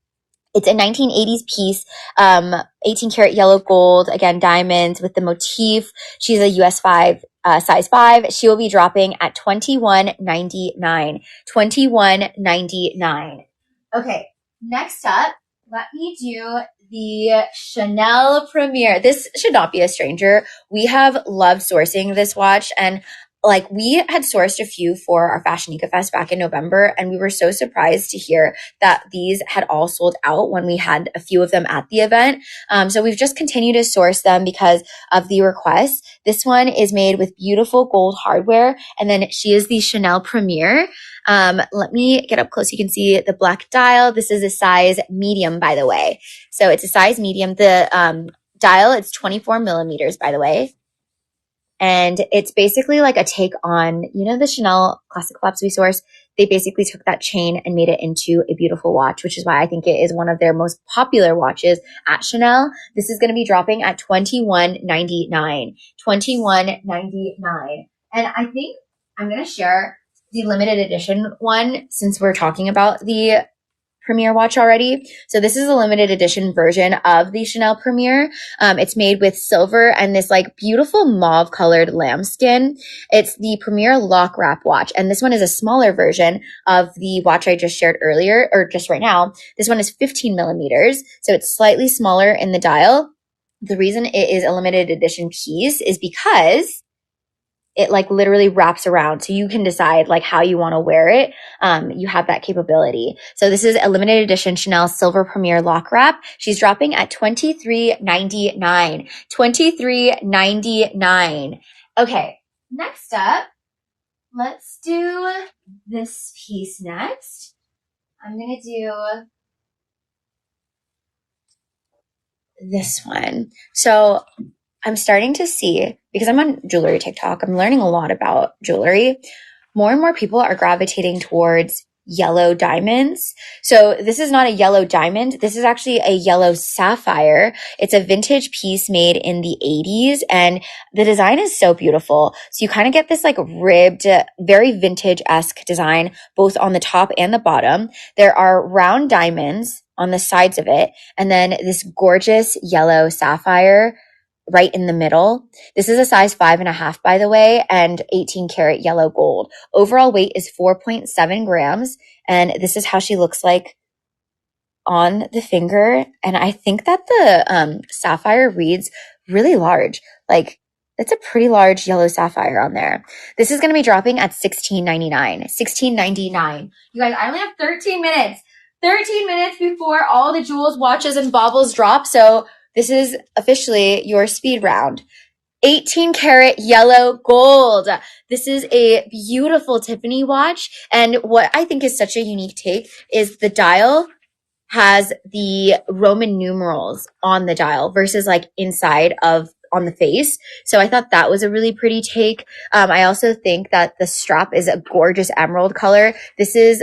It's a 1980s piece, 18 karat yellow gold, again, diamonds with the motif. She's a US 5, size 5. She will be dropping at $21.99. $21.99. Okay, next up, let me do the Chanel Premiere. This should not be a stranger. We have loved sourcing this watch, and like we had sourced a few for our FashionNica Fest back in November, and we were so surprised to hear that these had all sold out when we had a few of them at the event. So we've just continued to source them because of the requests. This one is made with beautiful gold hardware, and then she is the Chanel Premiere. Let me get up close. You can see the black dial. This is a size medium, by the way. So it's a size medium. The dial, it's 24 millimeters, by the way. And it's basically like a take on, you know, the Chanel classic flaps we source. They basically took that chain and made it into a beautiful watch, which is why I think it is one of their most popular watches at Chanel. This is going to be dropping at $21.99. $21.99. And I think I'm going to share the limited edition one since we're talking about the Premier watch already. So this is a limited edition version of the Chanel Premier. It's made with silver and this like beautiful mauve colored lambskin. It's the Premier Lock Wrap watch. And this one is a smaller version of the watch I just shared earlier, or just right now. This one is 15 millimeters. So it's slightly smaller in the dial. The reason it is a limited edition piece is because it like literally wraps around. So you can decide like how you want to wear it. You have that capability. So this is a limited edition Chanel Silver Premier Lock Wrap. She's dropping at $23.99. $23.99. Okay. Next up, let's do this piece next. I'm going to do this one. So I'm starting to see, because I'm on jewelry TikTok, I'm learning a lot about jewelry. More and more people are gravitating towards yellow diamonds. So this is not a yellow diamond. This is actually a yellow sapphire. It's a vintage piece made in the 80s, and the design is so beautiful. So you kind of get this like ribbed, very vintage-esque design, both on the top and the bottom. There are round diamonds on the sides of it, and then this gorgeous yellow sapphire right in the middle. This is a size 5.5, by the way, and 18 karat yellow gold. Overall weight is 4.7 grams. And this is how she looks like on the finger. And I think that the sapphire reads really large. Like, it's a pretty large yellow sapphire on there. This is going to be dropping at $16.99. $16.99. You guys, I only have 13 minutes. 13 minutes before all the jewels, watches, and baubles drop. So this is officially your speed round. 18 karat yellow gold. This is a beautiful Tiffany watch. And what I think is such a unique take is the dial has the Roman numerals on the dial versus like inside of on the face. So I thought that was a really pretty take. I also think that the strap is a gorgeous emerald color. This is,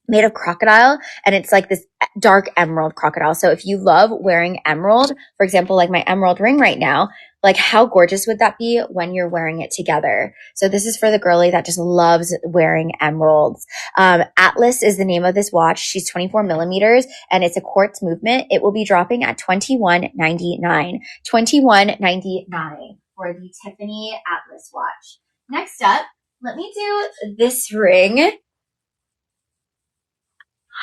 made of crocodile, and it's like this dark emerald crocodile. So if you love wearing emerald, for example, like my emerald ring right now, like how gorgeous would that be when you're wearing it together? So this is for the girly that just loves wearing emeralds. Atlas is the name of this watch. She's 24 millimeters and it's a quartz movement. It will be dropping at $21.99. $21.99 for the Tiffany Atlas watch. Next up, let me do this ring.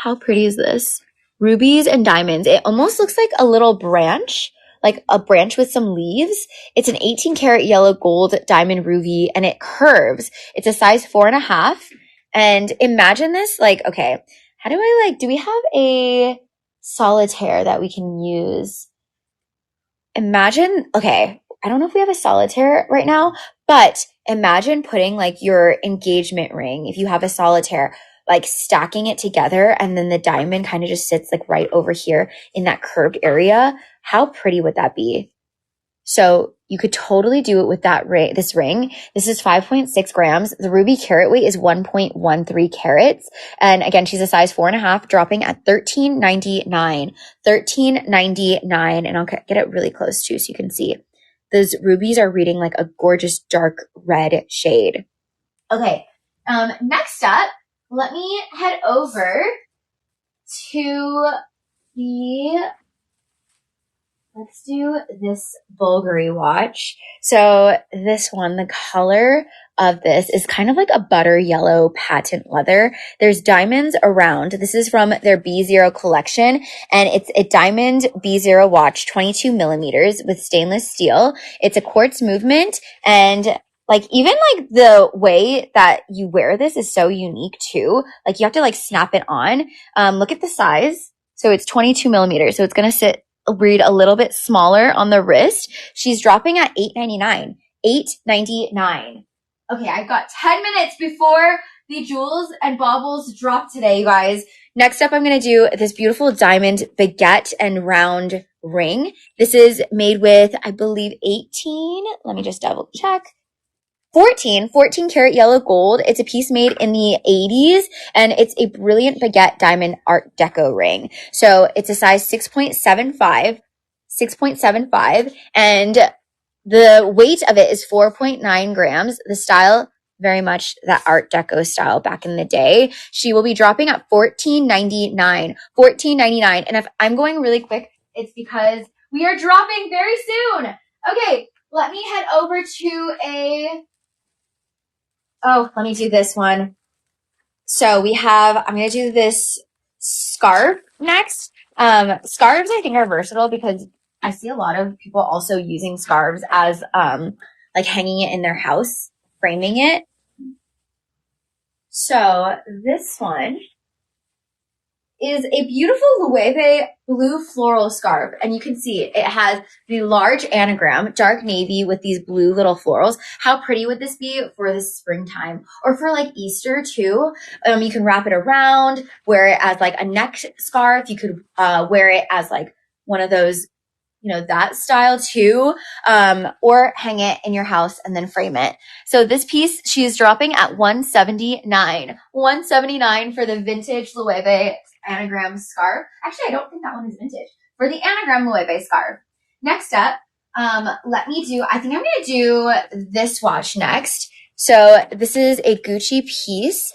How pretty is this? Rubies and diamonds. It almost looks like a little branch, like a branch with some leaves. It's an 18 karat yellow gold diamond ruby and it curves. It's a size 4.5. And imagine this, like, okay, how do I like, do we have a solitaire that we can use? Imagine, okay, I don't know if we have a solitaire right now, but imagine putting like your engagement ring, if you have a solitaire, like stacking it together, and then the diamond kind of just sits like right over here in that curved area. How pretty would that be? So you could totally do it with that this ring. This is 5.6 grams. The ruby carat weight is 1.13 carats. And again, she's a size 4.5, dropping at $13.99. $13.99. And I'll get it really close too so you can see. Those rubies are reading like a gorgeous dark red shade. Okay. Next up, let me head over to let's do this Bvlgari watch. So this one, the color of this is kind of like a butter yellow patent leather. There's diamonds around. This is from their B0 collection, and it's a diamond B0 watch, 22 millimeters with stainless steel. It's a quartz movement, and like even like the way that you wear this is so unique too. Like you have to like snap it on. Look at the size. So it's 22 millimeters. So it's going to read a little bit smaller on the wrist. She's dropping at $8.99. $8.99. Okay, I've got 10 minutes before the jewels and baubles drop today, you guys. Next up, I'm going to do this beautiful diamond baguette and round ring. This is made with, I believe, 18. Let me just double check. 14 karat yellow gold. It's a piece made in the 80s, and it's a brilliant baguette diamond art deco ring. So it's a size 6.75, and the weight of it is 4.9 grams. The style very much that Art Deco style back in the day. She will be dropping at $14.99. $14.99. And if I'm going really quick, it's because we are dropping very soon. Okay, let me head over to let me do this one. So I'm going to do this scarf next. Scarves I think are versatile because I see a lot of people also using scarves as like hanging it in their house, framing it. So this one is a beautiful Loewe blue floral scarf. And you can see it has the large anagram, dark navy with these blue little florals. How pretty would this be for the springtime or for like Easter too? You can wrap it around, wear it as like a neck scarf. You could wear it as like one of those, that style too, or hang it in your house and then frame it. So this piece, she's dropping at $179. $179 for the vintage Loewe anagram scarf. Actually, I don't think that one is vintage. For the anagram Loewe scarf. Next up, I think I'm going to do this watch next. So this is a Gucci piece,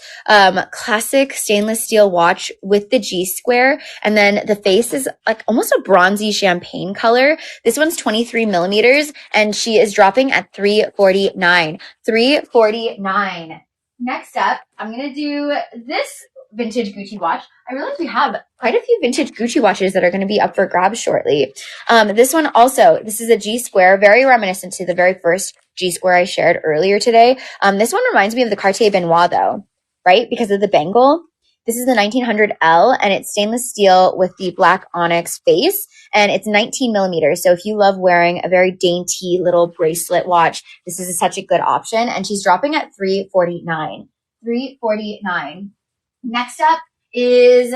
classic stainless steel watch with the G square. And then the face is like almost a bronzy champagne color. This one's 23 millimeters and she is dropping at $349. $349. Next up, I'm going to do this vintage Gucci watch. I realize we have quite a few vintage Gucci watches that are going to be up for grabs shortly. This one also, this is a G square, very reminiscent to the very first G square I shared earlier today. This one reminds me of the Cartier Benoit though, right? Because of the bangle. This is the 1900L and it's stainless steel with the black onyx face and it's 19 millimeters. So if you love wearing a very dainty little bracelet watch, this is such a good option. And she's dropping at $349. $349. Next up is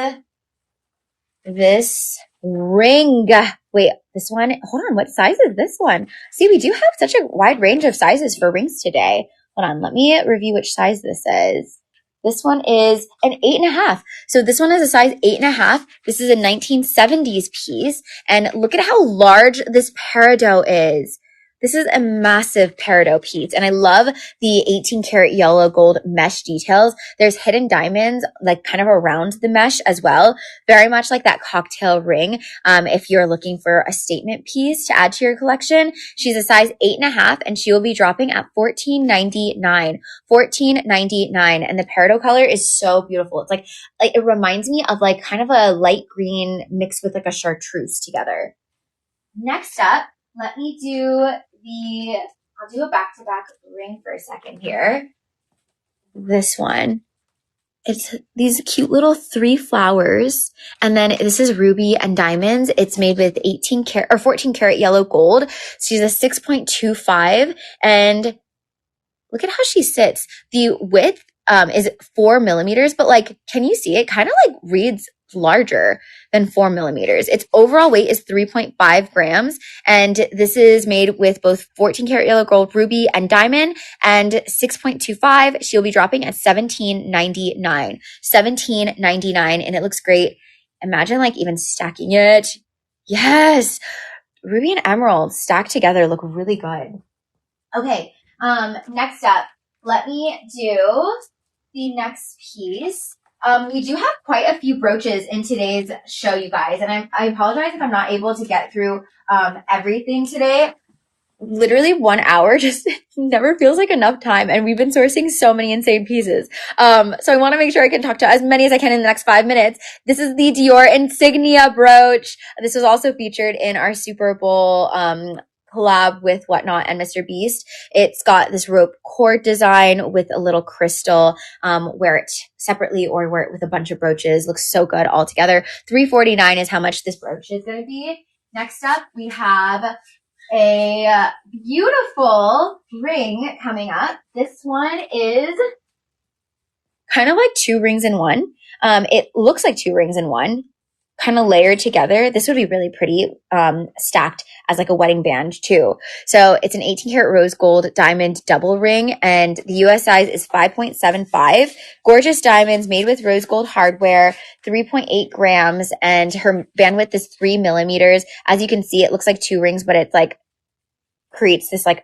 this ring. Wait, this one, hold on, what size is this one? See, we do have such a wide range of sizes for rings today. Hold on, let me review which size this is. This one is an 8.5. So this one is a size 8.5. This is a 1970s piece. And look at how large this peridot is. This is a massive peridot piece, and I love the 18 karat yellow gold mesh details. There's hidden diamonds like kind of around the mesh as well. Very much like that cocktail ring. If you're looking for a statement piece to add to your collection, she's a size 8.5 and she will be dropping at $14.99. $14.99. And the peridot color is so beautiful. It's like it reminds me of like kind of a light green mixed with like a chartreuse together. Next up, let me I'll do a back-to-back ring for a second here. This one. It's these cute little 3 flowers. And then this is ruby and diamonds. It's made with 18 karat or 14 karat yellow gold. She's a 6.25 and look at how she sits. The width is 4 millimeters, but like, can you see it? Kind of like reads larger than 4 millimeters. Its overall weight is 3.5 grams. And this is made with both 14 karat yellow gold, ruby, and diamond, and 6.25. She'll be dropping at $17.99. $17.99. And it looks great. Imagine like even stacking it. Yes. Ruby and emerald stacked together look really good. Okay. Next up, let me do the next piece. We do have quite a few brooches in today's show, you guys, and I apologize if I'm not able to get through everything today. Literally 1 hour just never feels like enough time, and we've been sourcing so many insane pieces. So I want to make sure I can talk to as many as I can in the next 5 minutes. This is the Dior Insignia brooch. This was also featured in our Super Bowl collab with Whatnot and Mr. Beast. It's got this rope cord design with a little crystal. Wear it separately or wear it with a bunch of brooches. Looks so good all together. $349 is how much this brooch is going to be. Next up, we have a beautiful ring coming up. This one is kind of like 2 rings in one. It looks like 2 rings in one, kind of layered together. This would be really pretty, stacked as like a wedding band too. So it's an 18 karat rose gold diamond double ring, and the US size is 5.75. Gorgeous diamonds made with rose gold hardware, 3.8 grams, and her bandwidth is 3 millimeters. As you can see, it looks like 2 rings, but it's like creates this like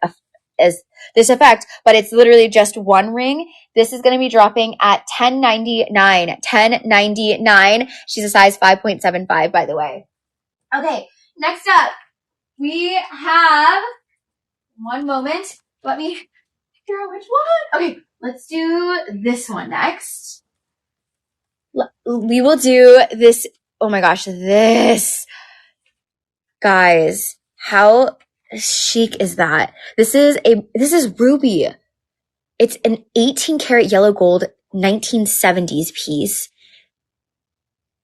as effect, but it's literally just one ring. This is going to be dropping at $10.99. $10.99. She's a size 5.75, by the way. Okay, next up, we have, one moment, let me figure out which one. Okay, let's do this one next. We will do this. Oh my gosh, this. Guys, how chic is that? This is ruby. It's an 18 karat yellow gold 1970s piece.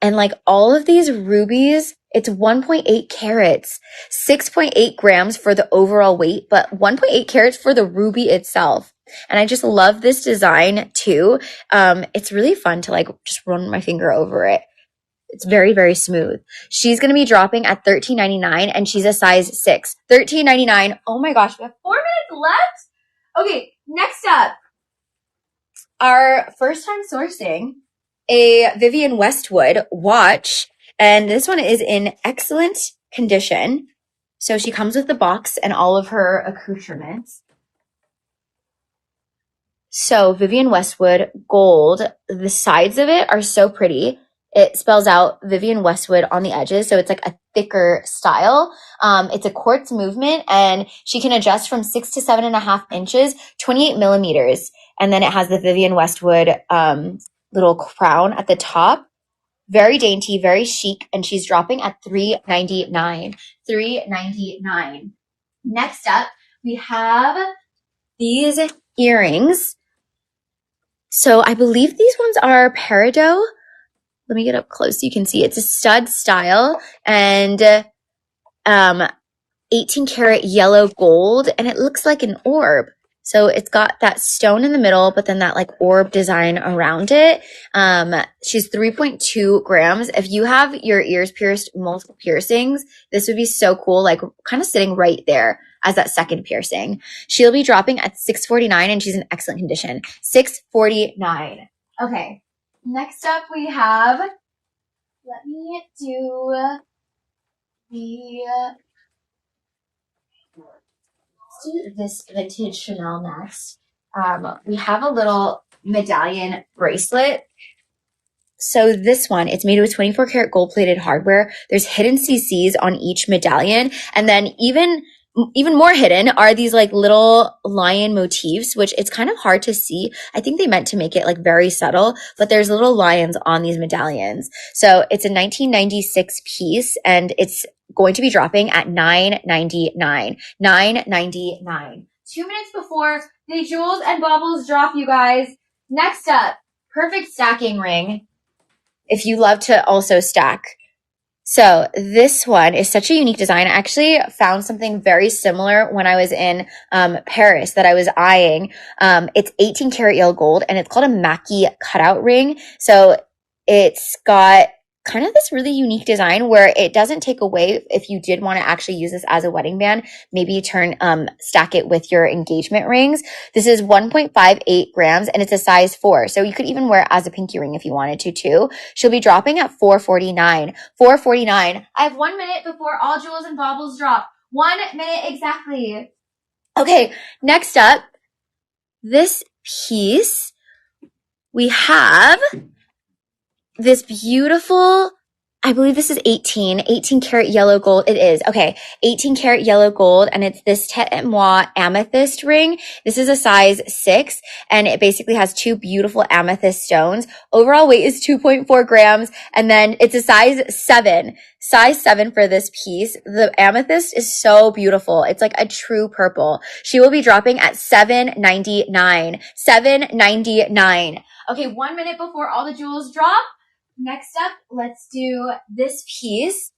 And like all of these rubies, it's 1.8 carats, 6.8 grams for the overall weight, but 1.8 carats for the ruby itself. And I just love this design too. It's really fun to like just run my finger over it. It's very, very smooth. She's going to be dropping at $13.99 and she's a size 6. $13.99. Oh my gosh, we have 4 minutes left. Okay, next up, our first time sourcing a Vivian Westwood watch, and this one is in excellent condition. So she comes with the box and all of her accoutrements. So Vivian Westwood gold, the sides of it are so pretty. It spells out Vivian Westwood on the edges, so it's like a thicker style. It's a quartz movement, and she can adjust from 6 to 7.5 inches, 28 millimeters. And then it has the Vivian Westwood little crown at the top. Very dainty, very chic, and she's dropping at $3.99. $3.99. Next up, we have these earrings. So I believe these ones are Peridot. Let me get up close so you can see. It's a stud style and 18 karat yellow gold, and it looks like an orb. So it's got that stone in the middle, but then that like orb design around it. She's 3.2 grams. If you have your ears pierced, multiple piercings, this would be so cool, like kind of sitting right there as that second piercing. She'll be dropping at $6.49 and she's in excellent condition. $6.49. Okay. Next up we have, let me do let's do this vintage Chanel next. We have a little medallion bracelet. So this one, it's made with 24 karat gold plated hardware. There's hidden CCs on each medallion. And then even more hidden are these like little lion motifs, which it's kind of hard to see. I think they meant to make it like very subtle, but there's little lions on these medallions. So it's a 1996 piece and it's going to be dropping at $9.99. $9.99. 2 minutes before the jewels and baubles drop, you guys. Next up, perfect stacking ring. If you love to also stack. So this one is such a unique design. I actually found something very similar when I was in Paris that I was eyeing. It's 18 karat yellow gold and it's called a Mackie cutout ring. So it's got kind of this really unique design where it doesn't take away if you did want to actually use this as a wedding band, maybe stack it with your engagement rings. This is 1.58 grams and it's a size 4. So you could even wear it as a pinky ring if you wanted to too. She'll be dropping at $4.49. $4.49. I have 1 minute before all jewels and baubles drop. 1 minute exactly. Okay, next up, this piece, we have this beautiful, I believe this is 18 karat yellow gold. It is. Okay. 18 karat yellow gold. And it's this Tete et Moi amethyst ring. This is a size 6 and it basically has 2 beautiful amethyst stones. Overall weight is 2.4 grams. And then it's a size 7. Size 7 for this piece. The amethyst is so beautiful. It's like a true purple. She will be dropping at $7.99. $7.99. Okay. 1 minute before all the jewels drop. Next up, let's do this piece.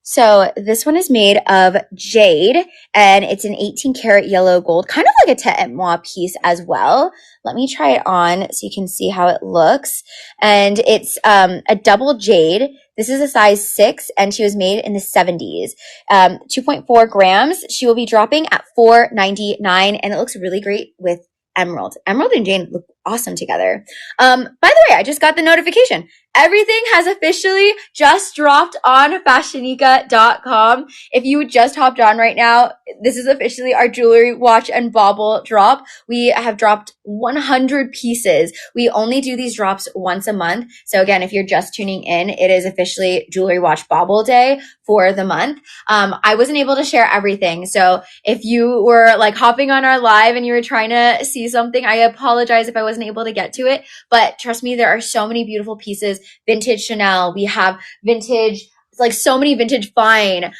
So this one is made of jade and it's an 18 karat yellow gold, kind of like a Tete et Moi piece as well. Let me try it on so you can see how it looks. And it's a double jade. This is a size 6 and she was made in the 70s. 2.4 grams. She will be dropping at $4.99 and it looks really great with emerald. Emerald and jade look awesome together. By the way, I just got the notification. Everything has officially just dropped on FashionNica.com. If you just hopped on right now, this is officially our jewelry, watch, and bauble drop. We have dropped 100 pieces. We only do these drops once a month. So again, if you're just tuning in, it is officially Jewelry Watch Bauble Day for the month. I wasn't able to share everything. So if you were like hopping on our live and you were trying to see something, I apologize if I wasn't able to get to it. But trust me, there are so many beautiful pieces. Vintage Chanel. We have vintage, like so many vintage fine.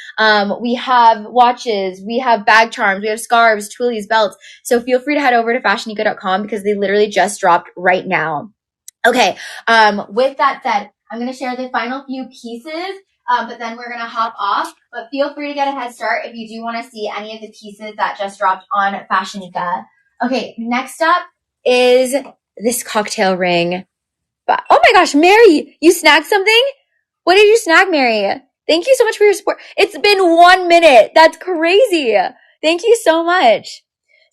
We have watches. We have bag charms. We have scarves, twillies, belts. So feel free to head over to fashionica.com because they literally just dropped right now. Okay. With that said, I'm going to share the final few pieces. But then we're going to hop off, but feel free to get a head start if you do want to see any of the pieces that just dropped on FashionNica. Okay. Next up is this cocktail ring. But, oh my gosh, Mary, you snagged something? What did you snag, Mary? Thank you so much for your support. It's been 1 minute. That's crazy. Thank you so much.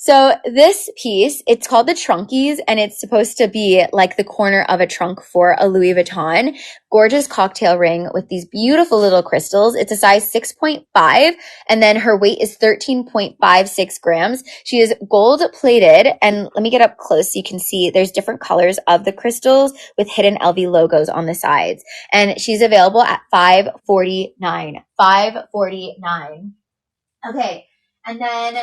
So this piece, it's called the Trunkies, and it's supposed to be like the corner of a trunk for a Louis Vuitton. Gorgeous cocktail ring with these beautiful little crystals. It's a size 6.5, and then her weight is 13.56 grams. She is gold plated, and let me get up close so you can see there's different colors of the crystals with hidden LV logos on the sides. And she's available at $549. $549. Okay, and then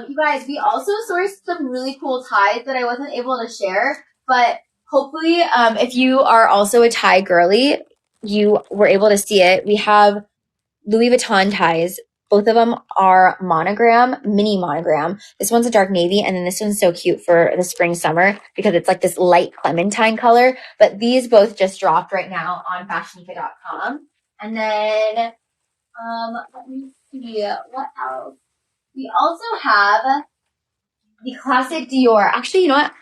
you guys, we also sourced some really cool ties that I wasn't able to share, but hopefully, if you are also a tie girly, you were able to see it. We have Louis Vuitton ties. Both of them are monogram, mini monogram. This one's a dark navy, and then this one's so cute for the spring, summer because it's like this light clementine color. But these both just dropped right now on FashionNica.com. And then, let me see, what else? We also have the classic Dior. Actually, you know what?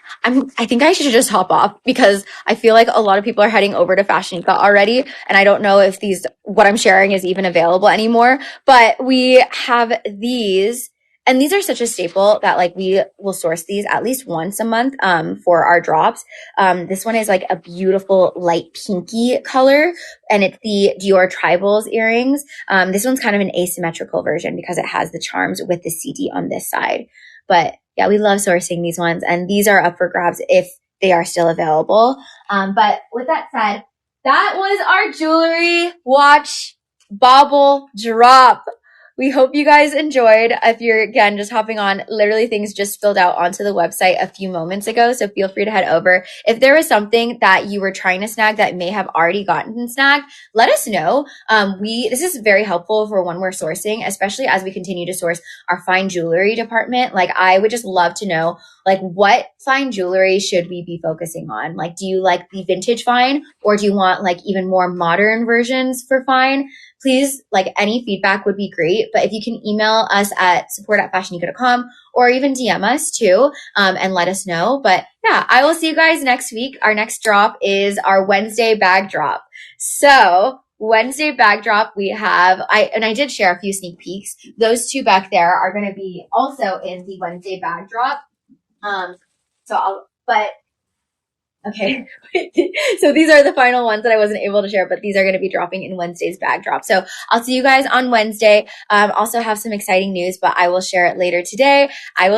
I think I should just hop off because I feel like a lot of people are heading over to FashionNica already. And I don't know if what I'm sharing is even available anymore, but we have these, and these are such a staple that like we will source these at least once a month, for our drops. This one is like a beautiful light pinky color, and it's the Dior Tribals earrings. This one's kind of an asymmetrical version because it has the charms with the CD on this side. But yeah, we love sourcing these ones, and these are up for grabs if they are still available. But with that said, that was our jewelry watch bauble drop. We hope you guys enjoyed. If you're, again, just hopping on, literally things just filled out onto the website a few moments ago, so feel free to head over. If there was something that you were trying to snag that may have already gotten snagged, let us know. This is very helpful for when we're sourcing, especially as we continue to source our fine jewelry department. Like, I would just love to know, like, what fine jewelry should we be focusing on? Like, do you like the vintage fine, or do you want like even more modern versions for fine? Please, like, any feedback would be great. But if you can email us at support@fashionica.com or even DM us too, and let us know. But yeah, I will see you guys next week. Our next drop is our Wednesday bag drop. So Wednesday bag drop, we have, I did share a few sneak peeks. Those two back there are going to be also in the Wednesday bag drop. Okay. So these are the final ones that I wasn't able to share, but these are going to be dropping in Wednesday's bag drop. So I'll see you guys on Wednesday. Also have some exciting news, but I will share it later today. I will